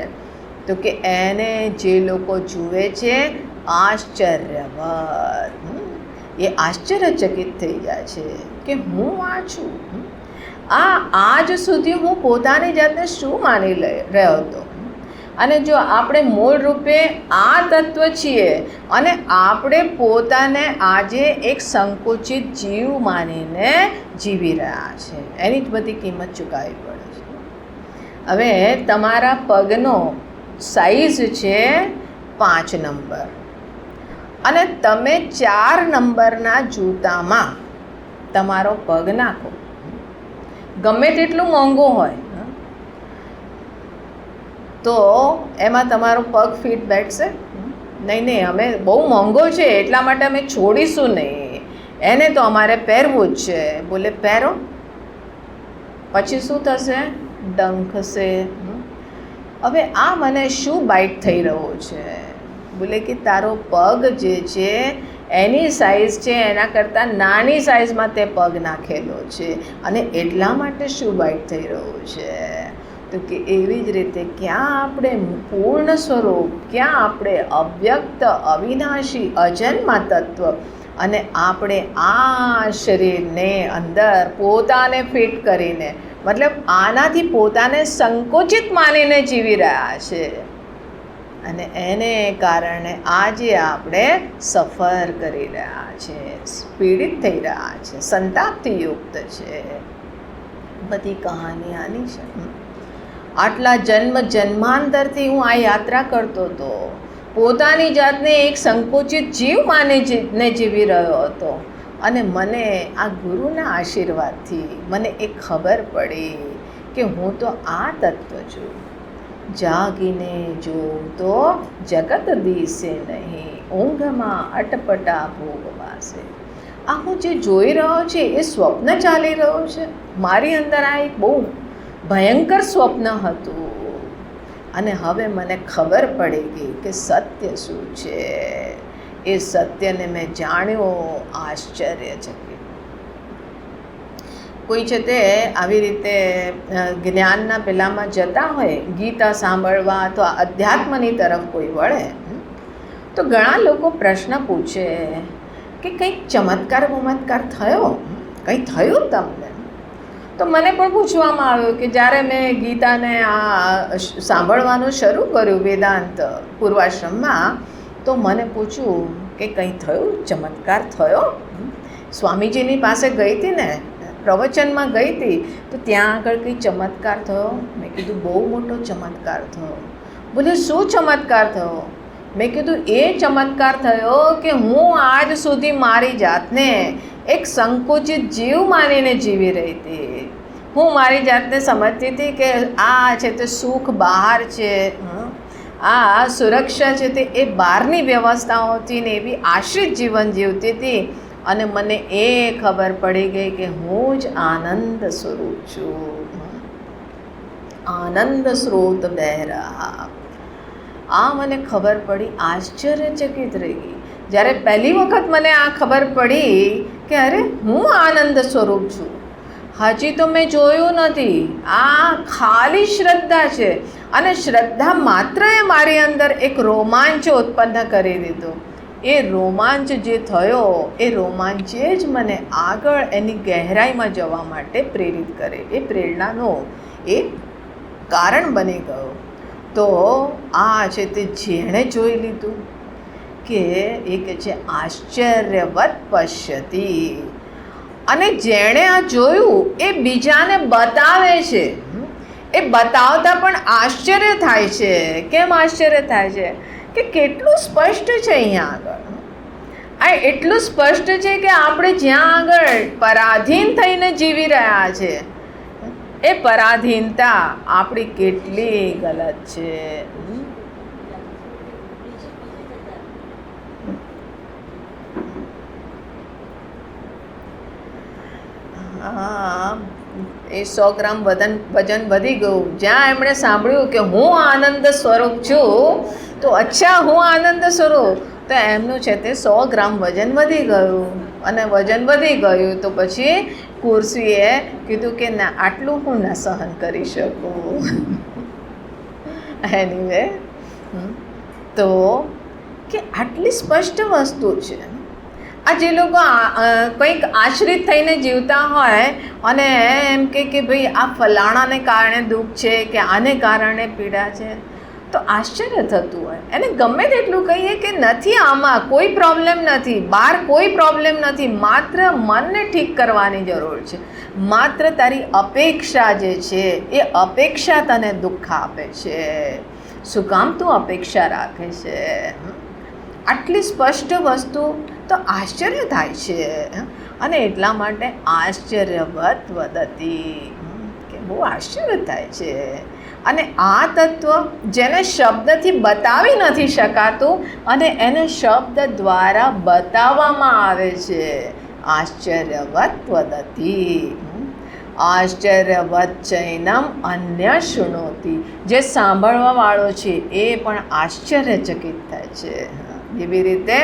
તો કે એને જે લોકો જુએ છે આશ્ચર્યવત, એ આશ્ચર્યચકિત થઈ જાય છે કે હું આ છું. આજ સુધી હું પોતાની જાતને શું માની રહ્યો હતો, અને જો આપણે મૂળ રૂપે આ તત્વ છીએ અને આપણે પોતાને આજે એક સંકુચિત જીવ માનીને જીવી રહ્યા છે, એની જ બધી કિંમત ચૂકવવી પડે છે. હવે તમારા પગનો સાઈઝ છે 5 નંબર અને તમે 4 નંબરના જૂતામાં તમારો પગ નાખો, ગમે તેટલું મોંઘું હોય તો એમાં તમારો પગ ફિટ બેઠશે નહીં? નહીં, અમે બહુ મોંઘો છે એટલા માટે અમે છોડીશું નહીં, એને તો અમારે પહેરવું જ છે. બોલે પહેરો, પછી શું થશે? ડંખશે. હવે આ મને શું બાઇટ થઈ રહ્યો છે? બોલે કે તારો પગ જે છે એની સાઇઝ છે એના કરતાં નાની સાઇઝમાં તે પગ નાખેલો છે અને એટલા માટે શું બાઇટ થઈ રહ્યું છે? તો કે એવી જ રીતે ક્યાં આપણે પૂર્ણ સ્વરૂપ, ક્યાં આપણે અવ્યક્ત અવિનાશી અજન્મા તત્વ અને આપણે આ શરીરને અંદર પોતાને ફિટ કરીને, મતલબ આનાથી પોતાને સંકોચિત માનીને જીવી રહ્યા છે અને એને કારણે આજે આપણે સફર કરી રહ્યા છે, પીડિત થઈ રહ્યા છે, સંતાપથી યુક્ત છે. બધી કહાની આની છે. આટલા જન્માંતરથી હું આ યાત્રા કરતો હતો, પોતાની જાતને એક સંકોચિત જીવ માનીને જીવી રહ્યો હતો અને મને આ ગુરુના આશીર્વાદથી મને એક ખબર પડી કે હું તો આ તત્વ છું. જાગીને જોઉં તો જગત દિશે નહીં, ઊંઘમાં અટપટા ભોગવાશે. આ હું જે જોઈ રહ્યો છે એ સ્વપ્ન ચાલી રહ્યું છે. મારી અંદર આ એક બહુ ભયંકર સ્વપ્ન હતું અને હવે મને ખબર પડી ગઈ કે સત્ય શું છે. એ સત્યને મેં જાણ્યો. આશ્ચર્યચકિત. કોઈ છે તે આવી રીતે જ્ઞાનના પેલામાં જતા હોય, ગીતા સાંભળવા અથવા અધ્યાત્મની તરફ કોઈ વળે તો ઘણા લોકો પ્રશ્ન પૂછે કે કંઈક ચમત્કાર બમત્કાર થયો, કંઈ થયું તમને? તો મને પણ પૂછવામાં આવ્યું કે જ્યારે મેં ગીતાને આ સાંભળવાનું શરૂ કર્યું વેદાંત પૂર્વાશ્રમમાં, તો મને પૂછ્યું કે કંઈ થયું, ચમત્કાર થયો? સ્વામીજીની પાસે ગઈ હતી ને, પ્રવચનમાં ગઈ હતી, તો ત્યાં આગળ કંઈ ચમત્કાર થયો? મેં કીધું બહુ મોટો ચમત્કાર થયો. બોલે શું ચમત્કાર થયો? મેં કીધું એ ચમત્કાર થયો કે હું આજ સુધી મારી જાતને એક સંકુચિત જીવ માનીને જીવી રહી હતી. હું મારી જાતને સમજતી હતી કે આ છે તે સુખ બહાર છે, આ સુરક્ષા છે તે એ બહારની વ્યવસ્થાઓથી ને એવી આશ્રિત જીવન જીવતી હતી. અને મને એ ખબર પડી ગઈ કે હું જ આનંદ સ્વરૂપ છું, આનંદ સ્રોત બહે રહા. આ મને ખબર પડી, આશ્ચર્યચકિત રહી ગઈ જ્યારે પહેલી વખત મને આ ખબર પડી કે અરે હું આનંદ સ્વરૂપ છું. હજી તો મેં જોયું નથી, આ ખાલી શ્રદ્ધા છે. અને શ્રદ્ધા માત્ર એ મારી અંદર એક રોમાંચ ઉત્પન્ન કરી દીધો. એ રોમાંચ જે થયો એ રોમાંચે જ મને આગળ એની ગહેરાઈમાં જવા માટે પ્રેરિત કરે, એ પ્રેરણાનો એક કારણ બની ગયો. તો આ છે તે જેણે જોઈ લીધું કે એ કે છે આશ્ચર્યવત પશ્યતિ, અને જેણે આ જોયું એ બીજાને બતાવે છે. એ બતાવતા પણ આશ્ચર્ય થાય છે. કેમ આશ્ચર્ય થાય છે? કે કેટલું સ્પષ્ટ છે અહીંયા આગળ. આ એટલું સ્પષ્ટ છે કે આપણે જ્યાં આગળ પરાધીન થઈને જીવી રહ્યા છે એ પરાધીનતા આપણી કેટલી ગલત છે. એ 100 ગ્રામ વજન વધી ગયું. જ્યાં એમણે સાંભળ્યું કે હું આનંદ સ્વરૂપ છું, તો અચ્છા હું આનંદ સ્વરૂપ, તો એમનું છે તે 100 ગ્રામ વજન વધી ગયું. અને વજન વધી ગયું તો પછી કુર્સીએ કીધું કે ના, આટલું હું ના સહન કરી શકું. એનીવે, તો કે આટલી સ્પષ્ટ વસ્તુ છે. આ જે લોકો કંઈક આશ્રિત થઈને જીવતા હોય અને એમ કે ભાઈ આ ફલાણાને કારણે દુઃખ છે કે આને કારણે પીડા છે, તો આશ્ચર્ય થતું હોય. એને ગમે તેટલું કહીએ કે નથી, આમાં કોઈ પ્રોબ્લેમ નથી, બહાર કોઈ પ્રોબ્લેમ નથી, માત્ર મનને ઠીક કરવાની જરૂર છે. માત્ર તારી અપેક્ષા જે છે એ અપેક્ષા તને દુઃખ આપે છે. શું કામ તું અપેક્ષા રાખે છે? આટલી સ્પષ્ટ વસ્તુ તો આશ્ચર્ય થાય છે. અને એટલા માટે આશ્ચર્યવત વદતી, કે બહુ આશ્ચર્ય થાય છે. અને આ તત્વ જેને શબ્દથી બતાવી નથી શકાતું અને એને શબ્દ દ્વારા બતાવવામાં આવે છે. આશ્ચર્યવત વદતી, આશ્ચર્યવત ચૈનમ અન્ય શૃણોતિ. જે સાંભળવાવાળો છે એ પણ આશ્ચર્યચકિત થાય છે. એવી રીતે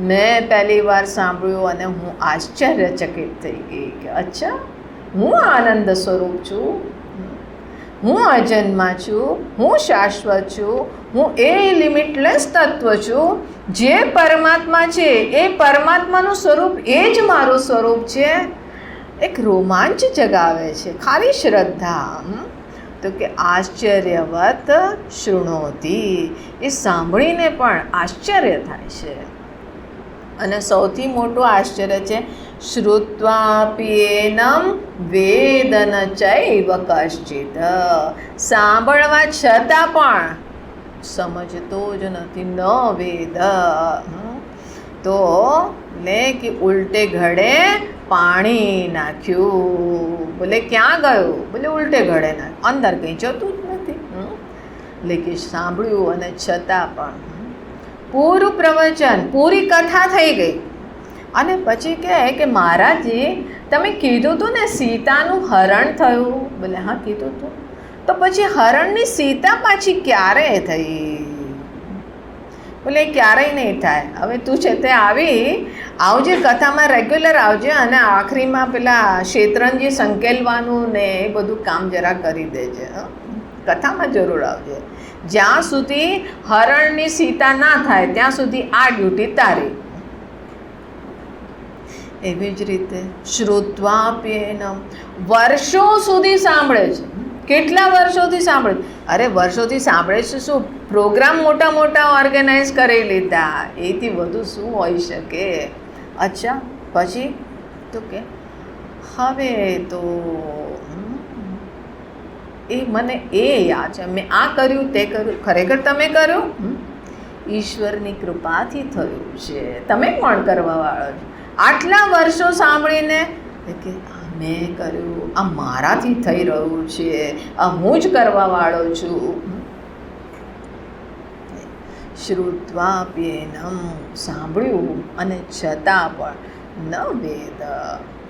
મેં પહેલી વાર સાંભળ્યું અને હું આશ્ચર્યચકિત થઈ ગઈ કે અચ્છા, હું આનંદ સ્વરૂપ છું, હું અજન્મા છું, હું શાશ્વત છું, હું એ લિમિટલેસ તત્વ છું. જે પરમાત્મા છે એ પરમાત્માનું સ્વરૂપ એ જ મારું સ્વરૂપ છે. એક રોમાંચ જગાવે છે ખાલી શ્રદ્ધા. તો કે આશ્ચર્યવત શૃણોતિ, એ સાંભળીને પણ આશ્ચર્ય થાય છે. અને સૌથી મોટું આશ્ચર્ય છે શ્રુત્વાપ્યેનમ વેદન ચૈવ કશ્ચિત. સાંભળવા છતાં પણ સમજતો જ નથી. ન વેદ, તો લે કે ઉલટે ઘડે પાણી નાખ્યું. બોલે ક્યાં ગયું? બોલે ઉલટે ઘડે નાખ્યું, અંદર કંઈ જતું જ નથી. એટલે કે સાંભળ્યું અને છતાં પણ પૂરું પ્રવચન, પૂરી કથા થઈ ગઈ. અને પછી કહે કે મહારાજજી, તમે કીધું હતું ને સીતાનું હરણ થયું. બોલે હા કીધું હતું. તો પછી હરણની સીતા પાછી ક્યારે થઈ? બોલે ક્યારેય નહીં થાય. હવે તું છે તે આવજે કથામાં રેગ્યુલર આવજે, અને આખરીમાં પેલા શેતરંજી સંકેલવાનું ને એ બધું કામ જરા કરી દેજે. કથામાં જરૂર આવજે. જ્યાં સુધી હરણની સીતા ના થાય ત્યાં સુધી આ ડ્યુટી તારી. એવી જ રીતે શ્રુત્વાપ્યેનમ, વર્ષો સુધી સાંભળે છે. કેટલા વર્ષોથી સાંભળે? અરે વર્ષોથી સાંભળે છે શું? પ્રોગ્રામ મોટા મોટા ઓર્ગેનાઇઝ કરી લીધા, એથી વધુ શું હોઈ શકે? અચ્છા, પછી તો કે હવે તો એ મને એ યાદ છે, મેં આ કર્યું તે કર્યું. ખરેખર તમે કર્યું? ઈશ્વરની કૃપાથી થયું છે. તમે કોણ કરવાવાળો છો? આટલા વર્ષો સાંભળીને કે મેં કર્યું, આ મારાથી થઈ રહ્યું છે, આ હું જ કરવાવાળો છું. શ્રુત્વાપ્યેનમ, સાંભળ્યું અને છતાં પણ ન વેદ,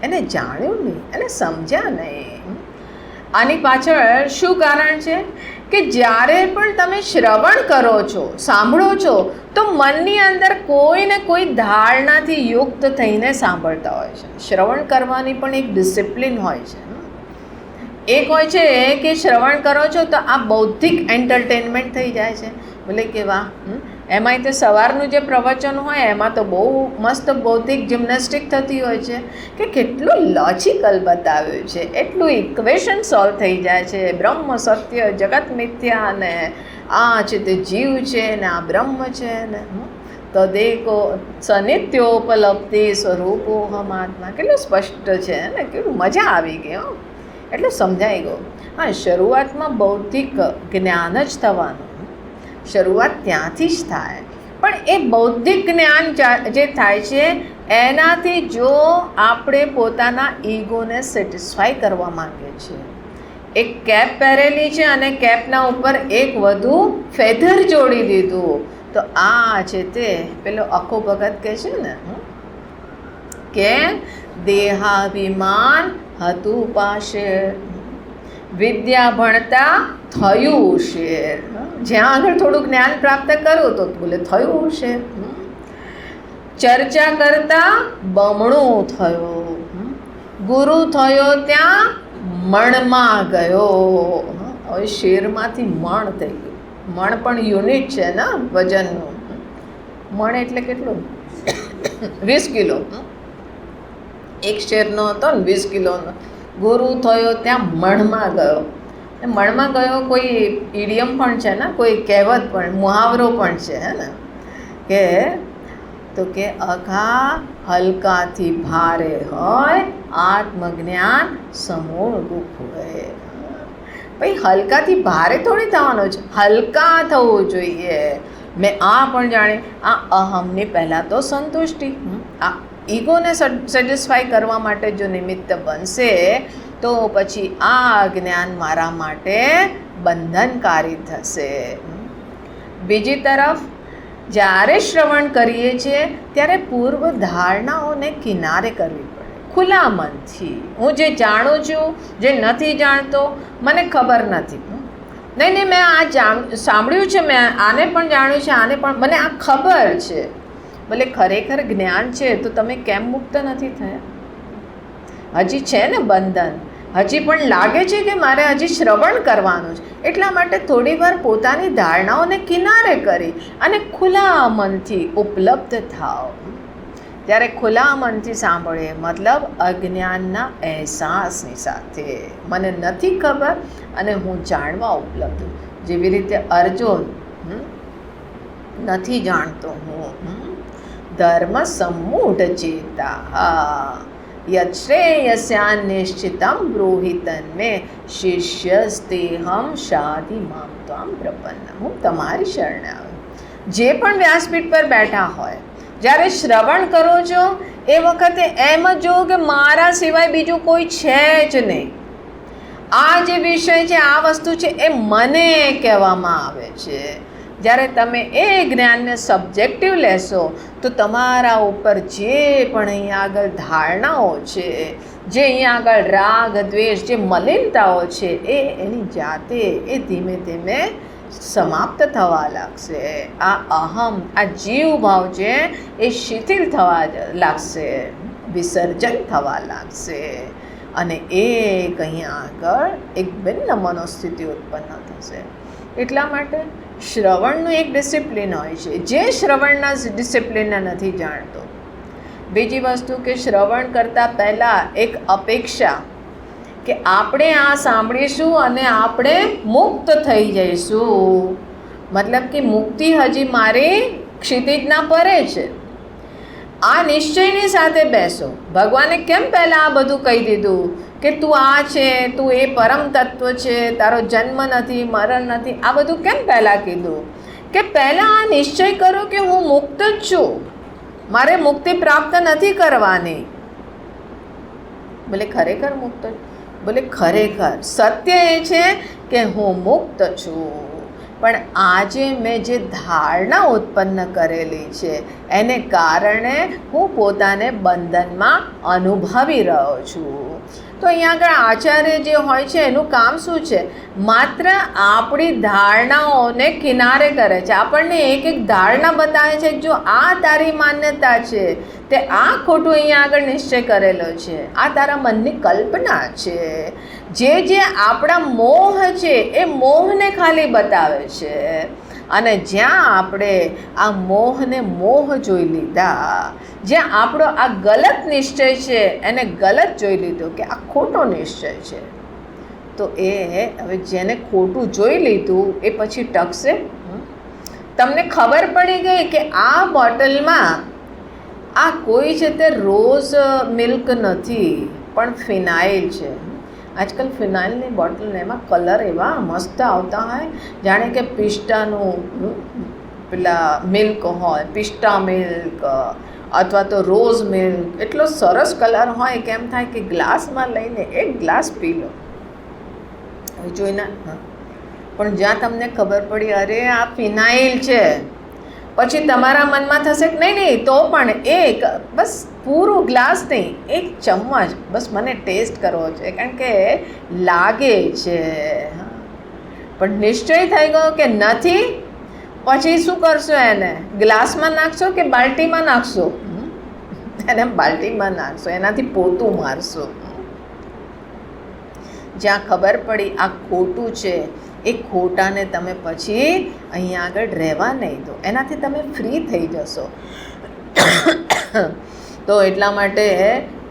એને જાણ્યું નહીં, એને સમજ્યા નહીં. આની પાછળ શું કારણ છે કે જ્યારે પણ તમે શ્રવણ કરો છો, સાંભળો છો, તો મનની અંદર કોઈ ને કોઈ ધારણાથી યુક્ત થઈને સાંભળતા હોય છે. શ્રવણ કરવાની પણ એક ડિસિપ્લિન હોય છે. એક હોય છે કે શ્રવણ કરો છો તો આ બૌદ્ધિક એન્ટરટેનમેન્ટ થઈ જાય છે. ભલે કે વાહ, એમાંય તે સવારનું જે પ્રવચન હોય એમાં તો બહુ મસ્ત બૌદ્ધિક જિમ્નેસ્ટિક થતી હોય છે કે કેટલું લોજિકલ બતાવ્યું છે, એટલું ઇક્વેશન સોલ્વ થઈ જાય છે. બ્રહ્મ સત્ય, જગત મિથ્યા, ને આ છે તે જીવ છે ને આ બ્રહ્મ છે ને તદેકો સનિત્યોપલબ્ધિ સ્વરૂપોહમ આત્મા. કેટલું સ્પષ્ટ છે ને, કેટલું મજા આવી ગઈ. એટલું સમજાઈ ગયું. હા, શરૂઆતમાં બૌદ્ધિક જ્ઞાન જ થવાનું, શરૂઆત ત્યાંથી જ થાય. પણ એ બૌદ્ધિક જ્ઞાન જે થાય છે એનાથી જો આપણે પોતાના ઈગોને સેટિસ્ફાય કરવા માંગીએ છીએ, એક કેપ પહેરેલી છે અને કેપના ઉપર એક વધુ ફેધર જોડી દીધું, તો આ છે તે પેલો અખો ભગત કહે છે ને કે દેહાભિમાન હતું પાસે, વિદ્યા ભણતા થયું શેર. જ્યાં આગળ થોડું જ્ઞાન પ્રાપ્ત કરું તો બોલે થયું શેર, ચર્ચા કરતા બમણું થયું, ગુરુ થયો ત્યાં મણમાં ગયો. હવે શેરમાંથી મણ થઈ ગયું. મણ પણ યુનિટ છે ને વજનનું. મણ એટલે કેટલું? 20 કિલો. એક શેરનો હતો ને 20 કિલોનો. ગુરુ થયો ત્યાં મણમાં ગયો. મણમાં ગયો કોઈ ઇડિયમ પણ છે ને, કોઈ કહેવત પણ, મુહાવરો પણ છે હે ને, કે તો કે અઘા હલકાથી ભારે હોય, આત્મજ્ઞાન સમૂળ દુઃખ હોય. ભાઈ હલકાથી ભારે થોડી થવાનો છે, હલકા થવું જોઈએ. મેં આ પણ જાણે, આ અહમની પહેલાં તો સંતુષ્ટિ, આ ઈગોને સેટિસ્ફાય કરવા માટે જો નિમિત્ત બનશે તો પછી આ જ્ઞાન મારા માટે બંધનકારી થશે. બીજી તરફ જ્યારે શ્રવણ કરીએ છીએ ત્યારે પૂર્વ ધારણાઓને કિનારે કરવી પડે, ખુલ્લા મનથી. હું જે જાણું છું, જે નથી જાણતો, મને ખબર નથી, નહીં મેં આ સાંભળ્યું છે, મેં આને પણ જાણ્યું છે, આને પણ મને આ ખબર છે. ભલે ખરેખર જ્ઞાન છે તો તમે કેમ મુક્ત નથી થયા? હજી છે ને બંધન, હજી પણ લાગે છે કે મારે હજી શ્રવણ કરવાનું છે. એટલા માટે થોડી વાર પોતાની ધારણાઓને કિનારે કરી અને ખુલ્લા મનથી ઉપલબ્ધ થાઓ. ત્યારે ખુલ્લા મનથી સાંભળે મતલબ અજ્ઞાનના અહેસાસની સાથે, મને નથી ખબર અને હું જાણવા ઉપલબ્ધ. જેવી રીતે અર્જુન નથી જાણતો, હું ધર્મ સંમૂઢ ચેતા યશ્રેયસ્યાન નિશ્ચિતમ બ્રૂહિતન મે શિષ્યસ્તેહમ શાધિ મામ ત્વામ પ્રપન્ન. હું તમારી શરણે આવ્યો. જે પણ વ્યાસપીઠ પર બેઠા હોય, જ્યારે શ્રવણ કરો છો એ વખતે એમ જ જો કે મારા સિવાય બીજું કોઈ છે જ નહીં. આ જે વિષય છે, આ વસ્તુ છે, એ મને કહેવામાં આવે છે. જ્યારે તમે એ જ્ઞાનને સબ્જેક્ટિવ લેશો તો તમારા ઉપર જે પણ અહીંયા આગળ ધારણાઓ છે, જે અહીંયા આગળ રાગ દ્વેષ, જે મલિનતાઓ છે, એ એની જાતે એ ધીમે ધીમે સમાપ્ત થવા લાગશે. આ અહમ, આ જીવ ભાવ છે એ શિથિલ થવા લાગશે, વિસર્જન થવા લાગશે અને એક અહીંયા આગળ એક ભિન્ન મનોસ્થિતિ ઉત્પન્ન થશે. એટલા માટે શ્રવણનું એક ડિસિપ્લિન હોય છે, જે શ્રવણના ડિસિપ્લિનને નથી જાણતો. બીજી વસ્તુ કે શ્રવણ કરતાં પહેલાં એક અપેક્ષા કે આપણે આ સાંભળીશું અને આપણે મુક્ત થઈ જઈશું. મતલબ કે મુક્તિ હજી મારી ક્ષિતિજના પરે છે. આ નિશ્ચયની સાથે બેસો. ભગવાને કેમ પહેલાં આ બધું કહી દીધું કે તું આ છે, તું એ પરમ તત્વ છે, તારો જન્મ નથી, મરણ નથી? આ બધું કેમ પહેલાં કીધું? કે પહેલાં આ નિશ્ચય કરો કે હું મુક્ત જ છું. મારે મુક્તિ પ્રાપ્ત નથી કરવાની. બોલે ખરેખર મુક્ત? બોલે ખરેખર સત્ય એ છે કે હું મુક્ત છું, પણ આજે મેં જે ધારણા ઉત્પન્ન કરેલી છે એને કારણે હું પોતાને બંધનમાં અનુભવી રહ્યો છું. તો અહીંયા આગળ આચાર્ય જે હોય છે એનું કામ શું છે? માત્ર આપણી ધારણાઓને કિનારે કરે છે, આપણને એક એક ધારણા બતાવે છે. જો આ તારી માન્યતા છે, તે આ ખોટું અહીંયા આગળ નિશ્ચય કરેલો છે, આ તારા મનની કલ્પના છે. જે આપણા મોહ છે એ મોહને ખાલી બતાવે છે. અને જ્યાં આપણે આ મોહને મોહ જોઈ લીધા, જ્યાં આપણો આ ગલત નિશ્ચય છે એને ગલત જોઈ લીધો કે આ ખોટો નિશ્ચય છે, તો એ હવે જેને ખોટું જોઈ લીધું એ પછી ટકશે? તમને ખબર પડી ગઈ કે આ બોટલમાં આ કોઈ છે તે રોઝ મિલ્ક નથી પણ ફિનાઇલ છે. આજકાલ ફિનાઇલની બોટલને એમાં કલર એવા મસ્ત આવતા હોય, જાણે કે પિસ્ટાનું પેલા મિલ્ક હોય, પિસ્ટા મિલ્ક અથવા તો રોઝ મિલ્ક. એટલો સરસ કલર હોય કે એમ થાય કે ગ્લાસમાં લઈને એક ગ્લાસ પી લો. જોઈને પણ જ્યાં તમને ખબર પડી અરે આ ફિનાઇલ છે, પછી તમારા મનમાં થશે કે નહીં તો પણ એક બસ પૂરું ગ્લાસ નહીં, એક ચમચ બસ મને ટેસ્ટ કરવો છે, કારણ કે લાગે છે. પણ નિશ્ચય થઈ ગયો કે નથી, પછી શું કરશો? એને ગ્લાસમાં નાખશો કે બાલ્ટીમાં નાખશો? એને બાલ્ટીમાં નાખશો, એનાથી પોતું મારશો. જ્યાં ખબર પડી આ ખોટું છે, એ ખોટાને તમે પછી અહીંયા આગળ રહેવા નહીં દો, એનાથી તમે ફ્રી થઈ જશો. તો એટલા માટે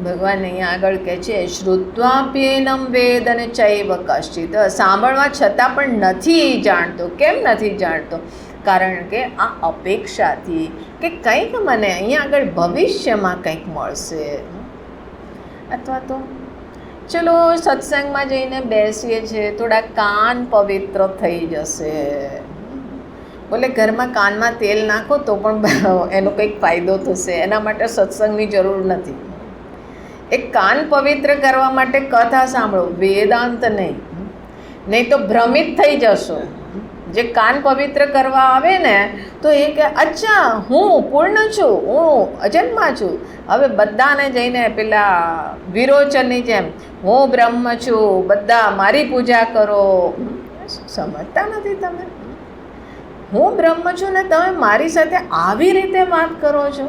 ભગવાન અહીંયા આગળ કહે છે શ્રુત્વાપ્યેનમ વેદ અને ચૈવ કશ્ચિત. સાંભળવા છતાં પણ નથી જાણતો. કેમ નથી જાણતો? કારણ કે આ અપેક્ષાથી કે કંઈક મને અહીંયા આગળ ભવિષ્યમાં કંઈક મળશે, અથવા તો ચલો સત્સંગમાં જઈને બેસીએ છીએ, થોડા કાન પવિત્ર થઈ જશે. બોલે ઘરમાં કાનમાં તેલ નાખો તો પણ એનો કંઈક ફાયદો થશે, એના માટે સત્સંગની જરૂર નથી. એક કાન પવિત્ર કરવા માટે કથા સાંભળો, વેદાંત નહીં, નહીં તો ભ્રમિત થઈ જશો. જે કાન પવિત્ર કરવા આવે ને તો એ કે અચ્છા હું પૂર્ણ છું, હું અજન્મા છું. હવે બધાને જઈને પેલા વિરોચનની જેમ હું બ્રહ્મ છું, બધા મારી પૂજા કરો. સમજતા નથી તમે? હું બ્રહ્મ છું ને તમે મારી સાથે આવી રીતે વાત કરો છો.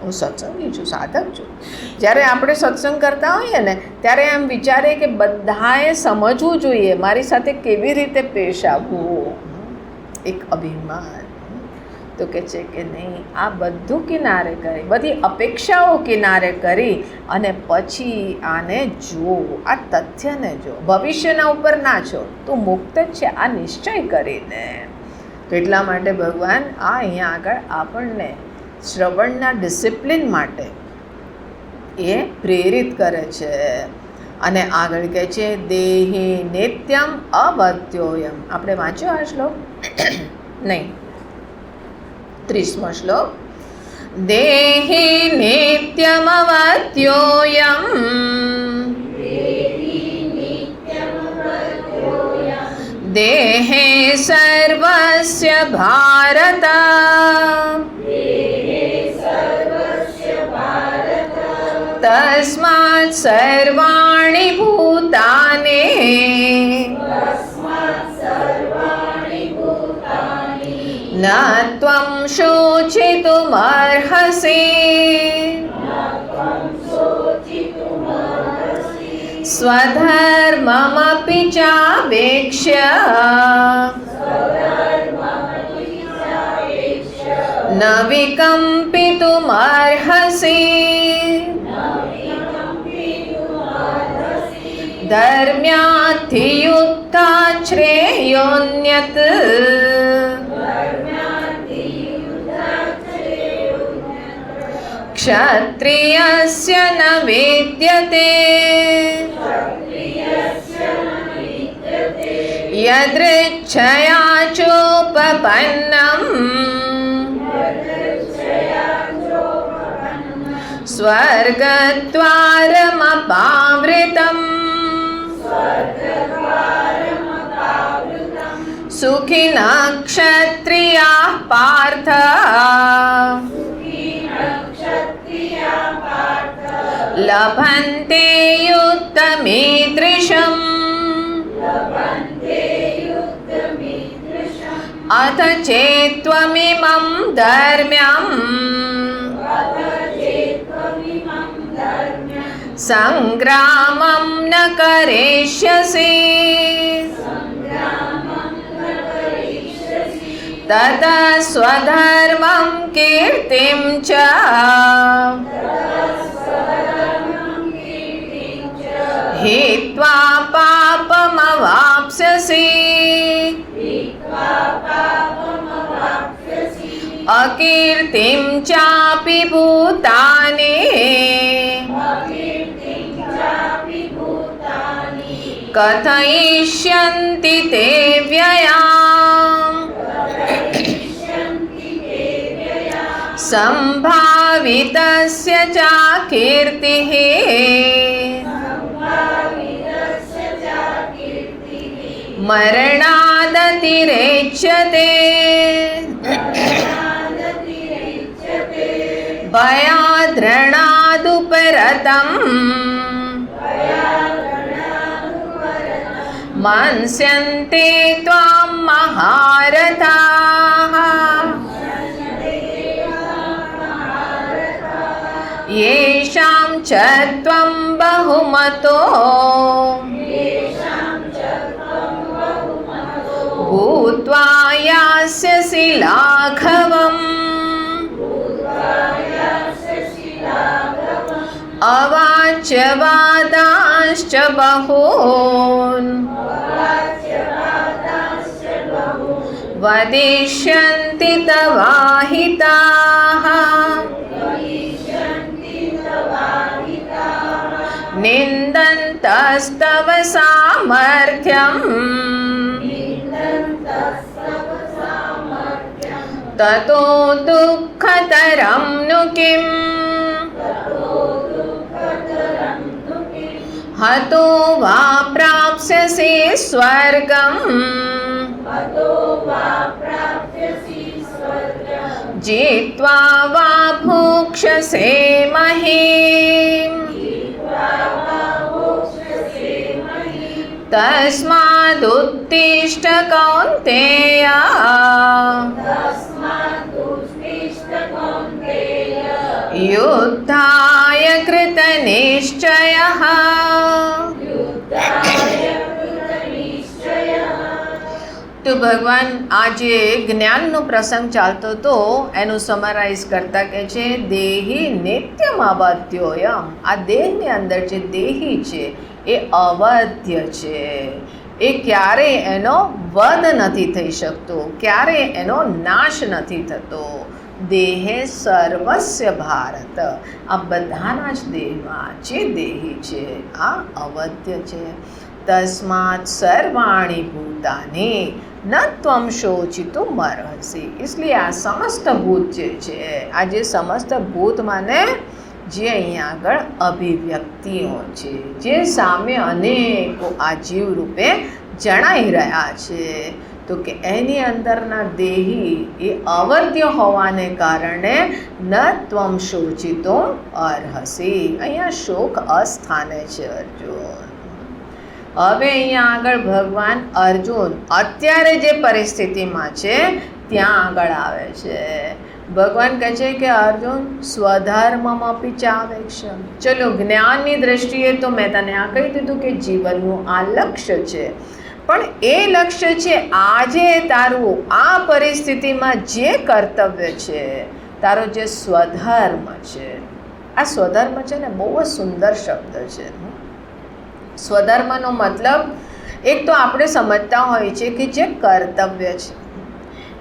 હું સત્સંગી છું, સાધક છું. જ્યારે આપણે સત્સંગ કરતા હોઈએ ને ત્યારે એમ વિચારે કે બધાએ સમજવું જોઈએ મારી સાથે કેવી રીતે પેશ આવવું. એક અભિમાન. તો કહે છે કે નહીં, આ બધું કિનારે કરી, બધી અપેક્ષાઓ કિનારે કરી અને પછી આને જો, આ તથ્યને જો, ભવિષ્યના ઉપર ના છો, તું મુક્ત જ છે આ નિશ્ચય કરીને. તો એટલા માટે ભગવાન આ અહીંયા આગળ આપણને શ્રવણના ડિસિપ્લિન માટે એ પ્રેરિત કરે છે. અને આગળ કહે છે દેહી નિત્યમ અવત્યોયમ. આપણે વાંચ્યો આ શ્લોક? નહીં, 30મો શ્લોક. દેહી નિત્યમ અવત્યોયમ દેહે સર્વસ્ય ભારત તસ્માत् સર્વાણિ ભૂતાને ન ત્વં શોચિતુમર્હસि સ્વધર્મમપિ ચાવેક્ષ્ય ન વિકમ્પિતુમર્હસि ધર્મ્યાધિયુક્તા શ્રેયોન્યત ક્ષત્રિયસ્ય ન વિદ્યતે યદૃચ્છયા ચોપપન્નમ स्वर्गद्वारमपावृतम् सुखिनः क्षत्रियाः पार्थ लभन्ते युद्धमीदृशम् अथ चेत्त्वमिमं धर्म्यम् संग्रामं न करिष्यसि ततः स्वधर्मं कीर्तिं च हित्वा पापमवाप्स्यसि अकीर्तिं चापि भूतानि कथयिष्यन्ति ते व्ययाम् सम्भावितस्य च कीर्तिः मरणादतिरेच्यते भयाद्रणादुपरतम् मन्स्यन्ते त्वां महारथाः येषां च त्वं बहुमतो भूत्वा यास्यसि लाघवम् अवाच्य वादांश्च बहून् वदिष्यन्ति तवाहिताः निन्दन्तस्तव सामर्थ्यम् ततो दुःखतरं नु किम् हतो वा प्राप्स्यसि स्वर्गम् जित्वा वा भोक्ष्यसे महीम् तस्मादुत्तिष्ठ कौन्तेय युद्धाय कृतनिश्चयः તો ભગવાન આ જે જ્ઞાનનો પ્રસંગ ચાલતો હતો એનું સમરાઇઝ કરતા કહે છે દેહી નિત્યમ અવધ્યોયમ. આ દેહની અંદર જે દેહી છે એ અવધ્ય છે, એ ક્યારેય એનો વધ નથી થઈ શકતો, ક્યારેય એનો નાશ નથી થતો. દેહે સર્વસ્ય ભારત, આ બધાના જ દેહમાં જે દેહી છે આ અવધ્ય છે. તસ્માત સર્વાણી ભૂતાની ન ત્વમ શોચિતું મરહસી. इसलिए આ સમસ્ત ભૂત જે છે, આ જે સમસ્ત ભૂત માને જે અહીંયા આગળ અભિવ્યક્તિઓ છે, જે સામે અનેકો આ જીવ રૂપે જણાઈ રહ્યા છે, તો કે એની અંદરના દેહી એ અવધ્ય હોવાને કારણે ન ત્વમ શોચિતો અર્હસી. અહીંયા શોક અસ્થાને છે અર્જુન. હવે અહીંયા આગળ ભગવાન અર્જુન અત્યારે જે પરિસ્થિતિમાં છે ત્યાં આગળ આવે છે. ભગવાન કહે છે કે અર્જુન સ્વધર્મમપી ચાવેક્ષમ. ચલો જ્ઞાનની દ્રષ્ટિએ તો મેં તને આ કહી દીધું કે જીવનનું આ લક્ષ્ય છે, પણ એ લક્ષ્ય છે આજે તારું આ પરિસ્થિતિમાં જે કર્તવ્ય છે, તારો જે સ્વધર્મ છે. આ સ્વધર્મ છે ને બહુ જ સુંદર શબ્દ છે. સ્વધર્મનો મતલબ એક તો આપણે સમજતા હોઈએ છીએ કે જે કર્તવ્ય છે,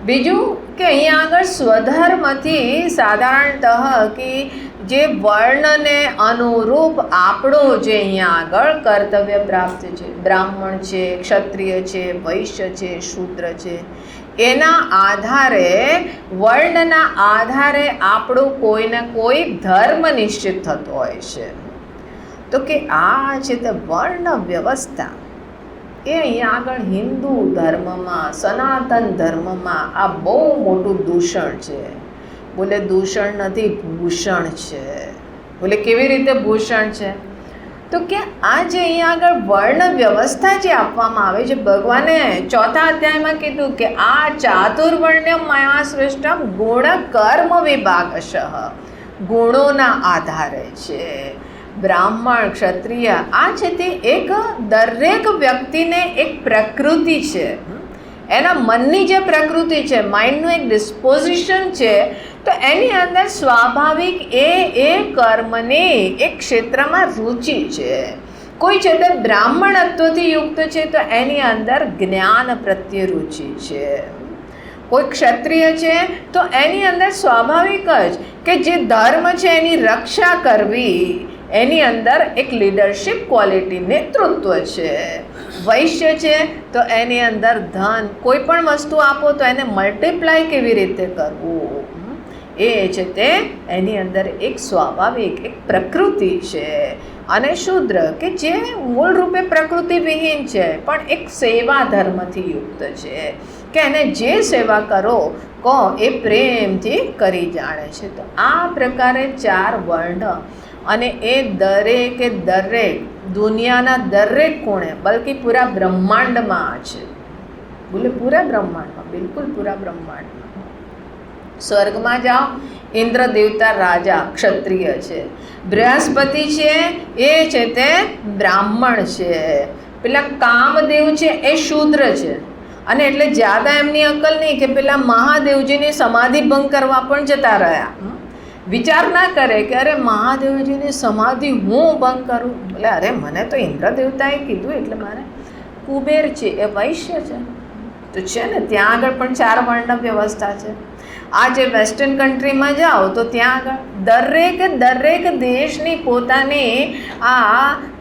બીજું કે અહીંયા આગળ સ્વધર્મથી સાધારણતઃ કે જે વર્ણને અનુરૂપ આપણું જે અહીંયા આગળ કર્તવ્ય પ્રાપ્ત છે, બ્રાહ્મણ છે, ક્ષત્રિય છે, વૈશ્ય છે, શૂદ્ર છે, એના આધારે, વર્ણના આધારે આપણું કોઈને કોઈ ધર્મ નિશ્ચિત થતો હોય છે. તો કે આ છે તે વર્ણ વ્યવસ્થા, એ અહીંયા આગળ હિન્દુ ધર્મમાં, સનાતન ધર્મમાં આ બહુ મોટું દૂષણ છે. બોલે દૂષણ નથી, ભૂષણ છે. બોલે કેવી રીતે ભૂષણ છે? તો કે આ જે અહીંયા આગળ વર્ણ વ્યવસ્થા જે આપવામાં આવે છે, ભગવાને 4થા અધ્યાયમાં કીધું કે આ ચાતુર્વર્ણ્યમ મયા સૃષ્ટમ ગુણ કર્મ વિભાગશઃ, ગુણોના આધારે છે. બ્રાહ્મણ, ક્ષત્રિય, આ છે તે એક દરેક વ્યક્તિને એક પ્રકૃતિ છે, એના મનની જે પ્રકૃતિ છે, માઇન્ડનું એક ડિસ્પોઝિશન છે. તો એની અંદર સ્વાભાવિક એ કર્મની એક ક્ષેત્રમાં રુચિ છે. કોઈ છે તે બ્રાહ્મણત્વથી યુક્ત છે તો એની અંદર જ્ઞાન પ્રત્યે રુચિ છે. કોઈ ક્ષત્રિય છે તો એની અંદર સ્વાભાવિક જ કે જે ધર્મ છે એની રક્ષા કરવી, એની અંદર એક લીડરશિપ ક્વોલિટી, નેતૃત્વ છે. વૈશ્ય છે તો એની અંદર ધન, કોઈ પણ વસ્તુ આપો તો એને મલ્ટીપ્લાય કેવી રીતે કરવું, એ છે તે એની અંદર એક સ્વાભાવિક એક પ્રકૃતિ છે. અને શૂદ્ર કે જે મૂળ રૂપે પ્રકૃતિ વિહીન છે પણ એક સેવા ધર્મથી યુક્ત છે, કે એને જે સેવા કરો કહો એ પ્રેમથી કરી જાણે છે. તો આ પ્રકારે 4 વર્ણ, અને એ દરેકે દરેક દુનિયાના દરેક ખૂણે, બલ્કિ પૂરા બ્રહ્માંડમાં છે. બોલે પૂરા બ્રહ્માંડમાં, બિલકુલ પૂરા બ્રહ્માંડમાં. સ્વર્ગમાં જાઓ, ઇન્દ્ર દેવતા રાજા ક્ષત્રિય છે, બૃહસ્પતિ છે એ છે તે બ્રાહ્મણ છે, પેલા કામદેવ છે એ શૂદ્ર છે. અને એટલે જ્યાદા એમની અક્કલ નહીં કે પેલા મહાદેવજીની સમાધિ ભંગ કરવા પણ જતા રહ્યા. વિચાર ના કરે કે અરે મહાદેવજીની સમાધિ હું ભંગ કરું. એટલે અરે મને તો ઇન્દ્ર દેવતાએ કીધું એટલે મારે. કુબેર છે એ વૈશ્ય છે, તો છે ને ત્યાં આગળ પણ 4 વર્ણ વ્યવસ્થા છે. આ જે વેસ્ટર્ન કન્ટ્રીમાં જાઓ તો ત્યાં આગળ દરેક દેશની પોતાની આ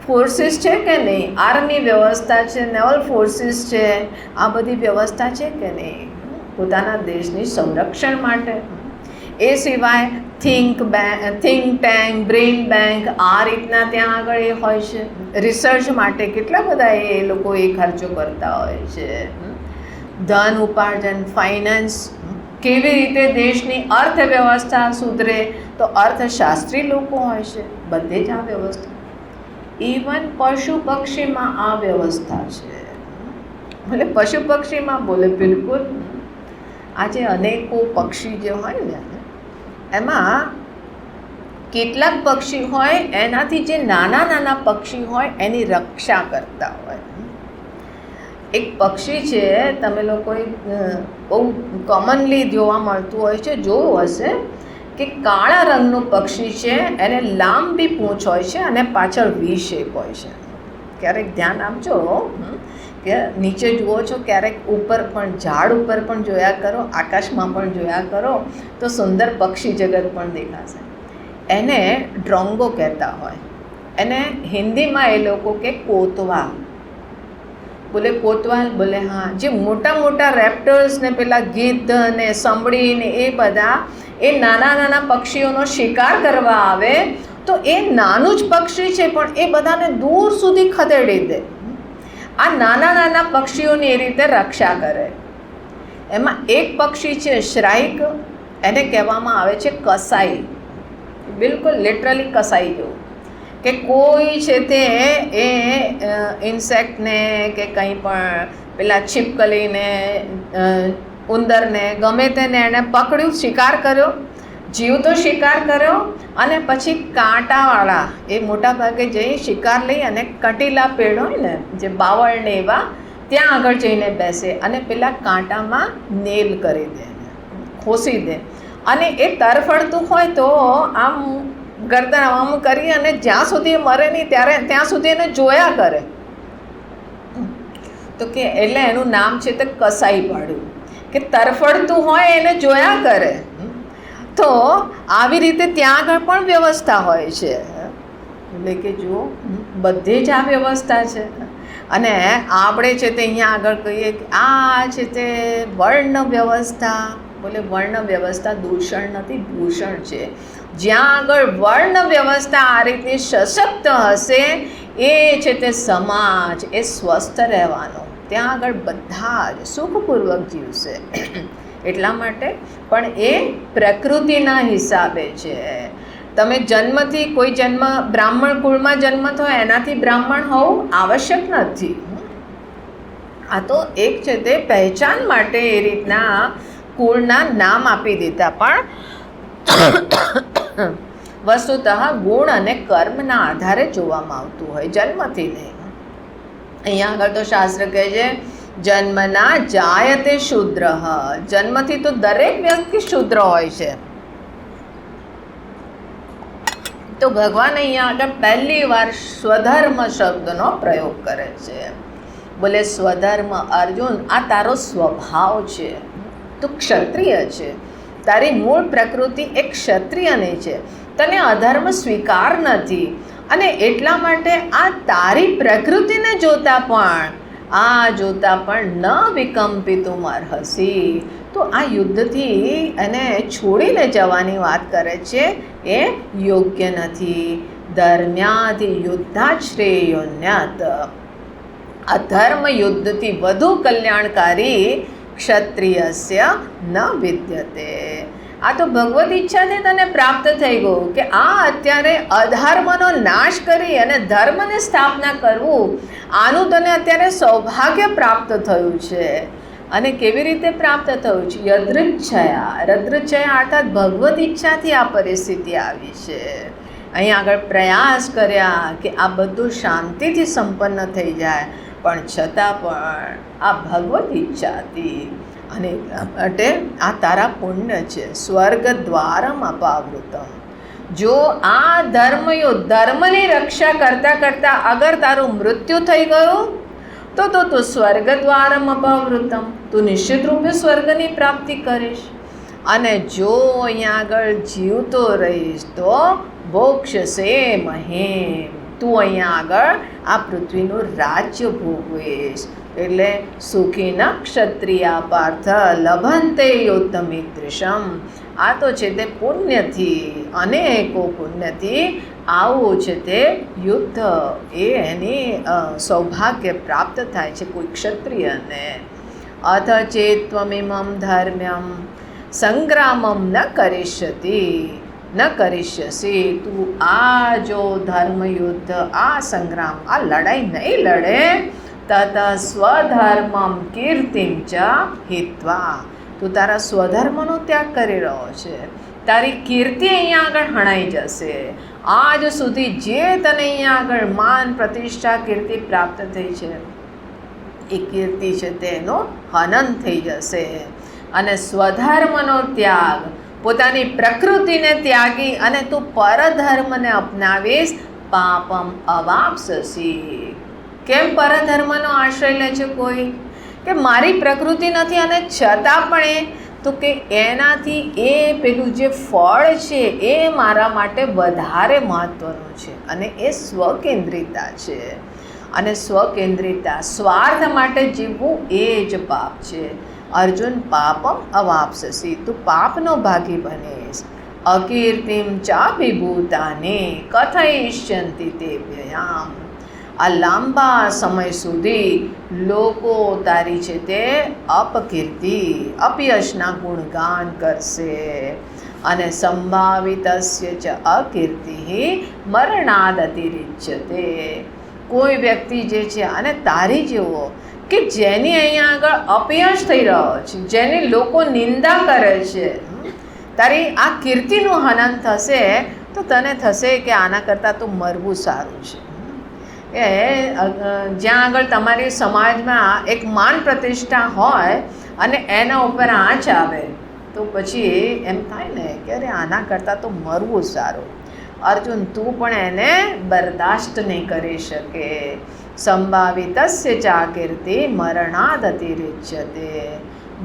ફોર્સિસ છે કે નહીં, આર્મી વ્યવસ્થા છે, નેવલ ફોર્સિસ છે, આ બધી વ્યવસ્થા છે કે નહીં પોતાના દેશની સંરક્ષણ માટે. એ સિવાય થિંક ટેન્ક, બ્રેઇન બેંક, આ રીતના ત્યાં આગળ એ હોય છે. રિસર્ચ માટે કેટલા બધા એ લોકો એ ખર્ચો કરતા હોય છે. ધન ઉપાર્જન, ફાઇનાન્સ, કેવી રીતે દેશની અર્થવ્યવસ્થા સુધરે, તો અર્થશાસ્ત્રી લોકો હોય છે. બધે જ આ વ્યવસ્થા, ઇવન પશુ પક્ષીમાં આ વ્યવસ્થા છે. ભલે પશુ પક્ષીમાં બોલે બિલકુલ. આજે અનેકો પક્ષી જે હોય ને, એમાં કેટલાક પક્ષી હોય એનાથી જે નાના પક્ષી હોય એની રક્ષા કરતા હોય. એક પક્ષી છે, તમે લોકોએ બહુ કોમનલી જોવા મળતું હોય છે, જોયું હશે કે કાળા રંગનું પક્ષી છે, એને લાંબી પૂંછ હોય છે અને પાછળ વી શેપ હોય છે. ક્યારેક ધ્યાન આપજો કે નીચે જુઓ છો, ક્યારેક ઉપર પણ, ઝાડ ઉપર પણ જોયા કરો, આકાશમાં પણ જોયા કરો તો સુંદર પક્ષી જગત પણ દેખાશે. એને ડ્રોંગો કહેતા હોય. એને હિન્દીમાં એ લોકો કે કોતવા. બોલે કોતવા, બોલે હા. જે મોટા રેપ્ટર્સ ને પેલા ગીધ ને સંભળી ને એ બધા એ નાના પક્ષીઓનો શિકાર કરવા આવે તો એ નાનું જ પક્ષી છે પણ એ બધાને દૂર સુધી ખદેડી દે. આ નાના પક્ષીઓની એ રીતે રક્ષા કરે. એમાં એક પક્ષી છે શ્રાઇક, એને કહેવામાં આવે છે કસાઈ. બિલકુલ લિટરલી કસાઈ જેવું, કે કોઈ છે તે એ ઇન્સેક્ટને કે કંઈ પણ પેલા છીપકલીને, ઉંદરને, ગમે તેને એણે પકડ્યું, શિકાર કર્યો, જીવતો શિકાર કર્યો, અને પછી કાંટાવાળા એ મોટા ભાગે જઈ શિકાર લઈ અને કટીલા પેડ હોય ને, જે બાવળને એવા, ત્યાં આગળ જઈને બેસે અને પેલા કાંટામાં નેલ કરી દે, ખોસી દે. અને એ તરફડતું હોય તો આમ ગરદન આમ કરી અને જ્યાં સુધી મરે નહીં ત્યાં સુધી એને જોયા કરે. તો કે એટલે એનું નામ છે તે કસાઈ પાડ્યું, કે તરફડતું હોય એને જોયા કરે. તો આવી રીતે ત્યાં આગળ પણ વ્યવસ્થા હોય છે. એટલે કે જુઓ, બધે જ આ વ્યવસ્થા છે. અને આપણે છે તે અહીંયા આગળ કહીએ કે આ છે તે વર્ણ વ્યવસ્થા, બોલે વર્ણ વ્યવસ્થા દૂષણ નથી, ભૂષણ છે. જ્યાં આગળ વર્ણ વ્યવસ્થા આ રીતની સશક્ત હશે એ છે તે સમાજ એ સ્વસ્થ રહેવાનો, ત્યાં આગળ બધા જ સુખપૂર્વક જીવશે. એટલા માટે પણ એ પ્રકૃતિના હિસાબે છે. તમે જન્મથી કોઈ બ્રાહ્મણ કુળમાં જન્મ થયો એનાથી બ્રાહ્મણ હોવું આવશ્યક નથી. આ તો એક છે તે પહેચાન માટે એ રીતના કુળના નામ આપી દીધા, પણ વસ્તુતઃ ગુણ અને કર્મના આધારે જોવામાં આવતું હોય, જન્મથી નહીં. અહીંયા આગળ તો શાસ્ત્ર કહે છે જન્મના જાયતે શૂદ્ર, જન્મથી તો દરેક વ્યક્તિ શૂદ્ર હોય છે. તો ભગવાન અહીંયા આગળ પહેલી વાર સ્વધર્મ શબ્દનો પ્રયોગ કરે છે. બોલે સ્વધર્મ અર્જુન, આ તારો સ્વભાવ છે, તું ક્ષત્રિય છે, તારી મૂળ પ્રકૃતિ એક ક્ષત્રિયની છે, તને અધર્મ સ્વીકાર નથી, અને એટલા માટે આ તારી પ્રકૃતિને જોતા પણ ન વિકંપિતું અર્હસી. તો આ યુદ્ધથી એને છોડીને જવાની વાત કરે છે એ યોગ્ય નથી. ધર્મ્યાધિ યુદ્ધાત શ્રેયોન્યત, અધર્મ યુદ્ધથી વધુ કલ્યાણકારી ક્ષત્રિયસ્ય ન વિદ્યતે. આ તો ભગવદ ઈચ્છાથી તને પ્રાપ્ત થઈ ગયું કે આ અત્યારે અધર્મનો નાશ કરી અને ધર્મને સ્થાપના કરવું, આનું તને અત્યારે સૌભાગ્ય પ્રાપ્ત થયું છે. અને કેવી રીતે પ્રાપ્ત થયું છે? યદૃચ્છયા, રદ્રચ્છયા અર્થાત ભગવદ ઈચ્છાથી આ પરિસ્થિતિ આવી છે. અહીં આગળ પ્રયાસ કર્યા કે આ બધું શાંતિથી સંપન્ન થઈ જાય, પણ છતાં પણ આ ભગવદ ઈચ્છા હતી. અને માટે આ તારા પુણ્ય છે. સ્વર્ગ દ્વારમ અપાવૃતમ, જો આ ધર્મની રક્ષા કરતાં કરતાં અગર તારું મૃત્યુ થઈ ગયું તો તું સ્વર્ગ દ્વારમ અપાવૃતમ, તું નિશ્ચિત રૂપે સ્વર્ગની પ્રાપ્તિ કરીશ. અને જો અહીંયા આગળ જીવતો રહીશ તો ભોક્ષસે મહેમ, તું અહીંયા આગળ આ પૃથ્વીનું રાજ્ય ભોગવીશ. એટલે સુખી ન ક્ષત્રિયા પાર્થ લભંતે યોદ્ધમિદૃશમ. આ તો છે તે પુણ્યથી, અનેકો પુણ્યથી આવું છે તે યુદ્ધ એની સૌભાગ્ય પ્રાપ્ત થાય છે કોઈ ક્ષત્રિયને. અથ ચેત્વમિમં ધર્મ્યમ સંગ્રામમ ન કરીષ્યસી, તું આ જો ધર્મયુદ્ધ, આ સંગ્રામ, આ લડાઈ નહીં લડે, તત સ્વધર્મમ કીર્તિમ ચ હિત્વા, તું તારા સ્વધર્મનો ત્યાગ કરી રહ્યો છે, તારી કીર્તિ અહીંયા આગળ હણાઈ જશે. આજ સુધી જે તને અહીંયા આગળ માન પ્રતિષ્ઠા કીર્તિ પ્રાપ્ત થઈ છે એ કીર્તિ છે તેનો હનન થઈ જશે. અને સ્વધર્મનો ત્યાગ, પોતાની પ્રકૃતિને ત્યાગી અને તું પરધર્મને અપનાવીશ, પાપમ અવાપ્સસી. કેમ પરધર્મનો આશ્રય લે છે કોઈ? કે મારી પ્રકૃતિ નથી અને છતાં પણ તો કે એનાથી એ પેલું જે ફળ છે એ મારા માટે વધારે મહત્ત્વનું છે, અને એ સ્વકેન્દ્રિતા છે. અને સ્વકેન્દ્રિતા, સ્વાર્થ માટે જીવવું એ જ પાપ છે. અર્જુન, પાપમ અવાપ્સસી, તું પાપનો ભાગી બનીશ. અકીર્તિમ ચાભિભૂતાને કથયિષ્યન્તિ તે વ્યયામ, આ લાંબા સમય સુધી લોકો તારી છે તે અપકીર્તિ, અપયશના ગુણગાન કરશે. અને સંભાવિતસ્ય ચ અકીર્તિ મરણાદ અતિરિચ્યતે. કોઈ વ્યક્તિ જે છે અને તારી જેવો કે જેની અહીંયા આગળ અપયશ થઈ રહ્યો છે, જેની લોકો નિંદા કરે છે, તારી આ કીર્તિનું હનન થશે તો તને થશે કે આના કરતાં તો મરવું સારું છે. એ જ્યાં આગળ તમારી સમાજમાં એક માન પ્રતિષ્ઠા હોય અને એના ઉપર આંચ આવે તો પછી એમ થાય ને કે અરે આના કરતાં તો મરવું સારું. અર્જુન, તું પણ એને બરદાસ્ત નહીં કરી શકે. સંભાવિતસ્ય ચાકીર્તિ મરણાદ અતિરિચ્યતે,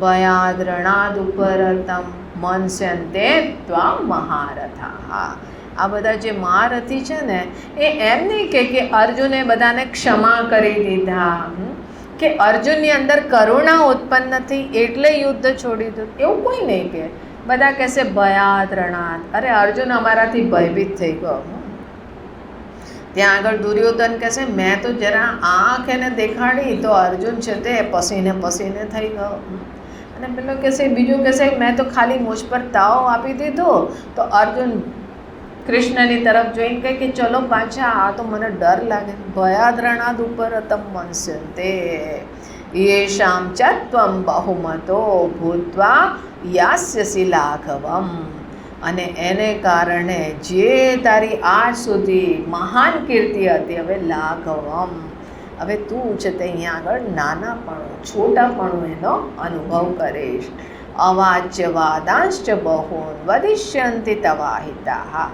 ભયાદ રણાદ ઉપરતમ મન્સ્યન્તે ત્વામ મહારથાઃ. આ બધા જે મહારથી છે ને એ એમ નહીં કે અર્જુને બધાને ક્ષમા કરી દીધા, કે અર્જુનની અંદર કરુણા ઉત્પન્ન થઈ એટલે યુદ્ધ છોડી દીધું, એવું કોઈ નહીં કે. બધા કહેશે ભયાત રણાત, અરે અર્જુન અમારાથી ભયભીત થઈ ગયો. ત્યાં આગળ દુર્યોધન કહેશે મેં તો જરા આંખ એને દેખાડી તો અર્જુન છે તે પસીને પસીને થઈ ગયો. અને પેલો કહેશે, બીજું કહેશે મેં તો ખાલી મુझ પર તાવ આપી દીધો તો અર્જુન કૃષ્ણની તરફ જોઈને કહે કે ચલો પાછા, આ તો મને ડર લાગે. ભયાદ્રણાદ ઉપર તમ મનસ્યંતે યેષામ ચ ત્વમ બહુમતો ભૂત્વા યાસ્યસી લાઘવમ. અને એને કારણે જે તારી આજ સુધી મહાન કીર્તિ હતી, હવે લાઘવમ, હવે તું છે તે અહીંયા આગળ નાનાપણું છોટાપણું એનો અનુભવ કરીશ. અવાચ્ય વાદાંશ્ચ બહૂન વદિષ્યંતિ તવાહિતા.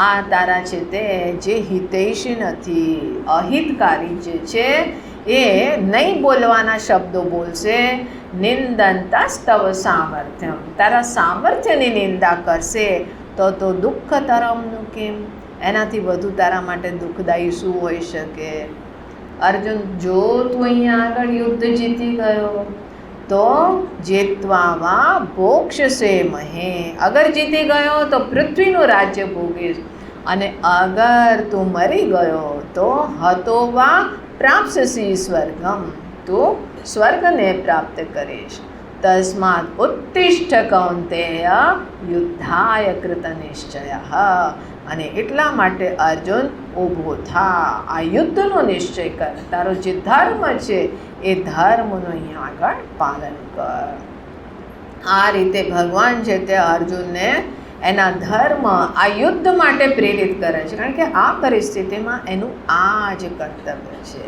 આ તારા છે તે જે હિતૈષી નથી, અહિતકારી જે છે એ નહીં બોલવાના શબ્દો બોલશે. નિંદંતસ્તવ સામર્થ્યમ, તારા સામર્થ્યની નિંદા કરશે તો દુઃખતરમનું કેમ, એનાથી વધુ તારા માટે દુઃખદાયી શું હોઈ શકે. અર્જુન જો તું અહીંયા આગળ યુદ્ધ જીતી ગયો તો જેત્વા વા ભોક્ષસે મહે, અગર જીતી ગયો તો પૃથ્વીનું રાજ્ય ભોગીશ, અને અગર તું મરી ગયો તો હતો વા પ્રાપ્સસી સ્વર્ગમ, તું સ્વર્ગને પ્રાપ્ત કરીશ. તસ્માત ઉત્તિષ્ઠ કૌંતેય યુદ્ધાય કૃત નિશ્ચયઃ. અને એટલા માટે અર્જુન ઊભો થા, આ યુદ્ધનો નિશ્ચય કર, તારો જે ધર્મ છે એ ધર્મનું અહીંયા આગળ પાલન કર. આ રીતે ભગવાન છે તે અર્જુનને એના ધર્મ આ યુદ્ધ માટે પ્રેરિત કરે છે, કારણ કે આ પરિસ્થિતિમાં એનું આ જ કર્તવ્ય છે.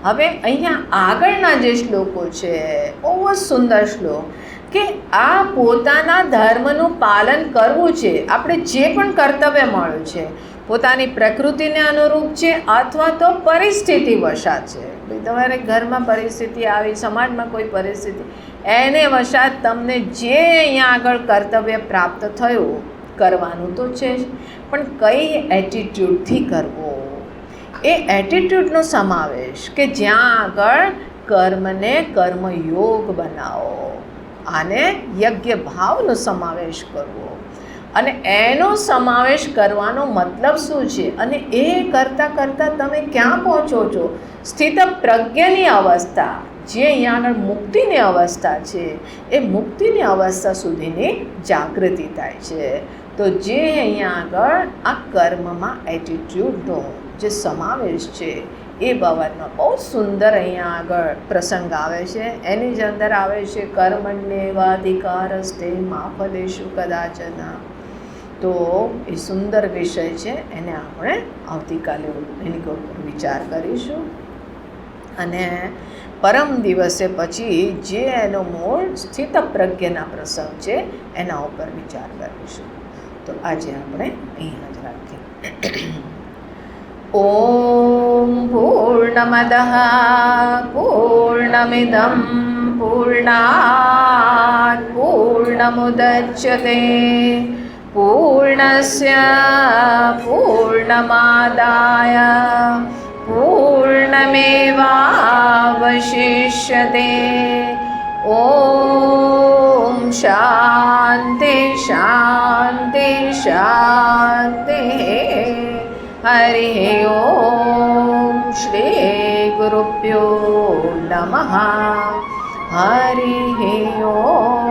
હવે અહીંયા આગળના જે શ્લોકો છે બહુ જ સુંદર શ્લોક, કે આ પોતાના ધર્મનું પાલન કરવું છે. આપણે જે પણ કર્તવ્ય મળ્યું છે પોતાની પ્રકૃતિને અનુરૂપ છે અથવા તો પરિસ્થિતિ વશાત છે. તમારે ઘરમાં પરિસ્થિતિ આવી, સમાજમાં કોઈ પરિસ્થિતિ, એને વશાત તમને જે અહીંયા આગળ કર્તવ્ય પ્રાપ્ત થયું કરવાનું તો છે જ, પણ કઈ એટીટ્યૂડથી કરવો, એ એટીટ્યૂડનો સમાવેશ, કે જ્યાં આગળ કર્મને કર્મયોગ બનાવો, આને યજ્ઞ ભાવનો સમાવેશ કરવો. અને એનો સમાવેશ કરવાનો મતલબ શું છે, અને એ કરતાં કરતાં તમે ક્યાં પહોંચો છો? સ્થિત પ્રજ્ઞની અવસ્થા, જે અહીંયા આગળ મુક્તિની અવસ્થા છે, એ મુક્તિની અવસ્થા સુધીની જાગૃતિ થાય છે. તો જે અહીંયા આગળ આ કર્મમાં એટીટ્યૂડનો જે સમાવેશ છે એ બાબતમાં બહુ સુંદર અહીંયા આગળ પ્રસંગ આવે છે. એની જ અંદર આવે છે કર્મણ્યેવાધિકારસ્તે મા ફલેષુ કદાચન. તો એ સુંદર વિષય છે, એને આપણે આવતીકાલે એની ઉપર વિચાર કરીશું. અને પરમ દિવસે પછી જે એનો મૂળ સ્થિત પ્રજ્ઞના પ્રસંગ છે એના ઉપર વિચાર કરીશું. તો આજે આપણે અહીંયા જ રાખીએ. ઓમ પૂર્ણમદઃ પૂર્ણમિદં પૂર્ણાત પૂર્ણમુદચ્યતે પૂર્ણસ્ય પૂર્ણમાદાય પૂર્ણમેવાવશિષ્યતે. ઓમ શાંતિ શાંતિ શાંતિ. હરિ ઓમ શ્રી ગુરુભ્યો નમઃ. હરિ ઓમ.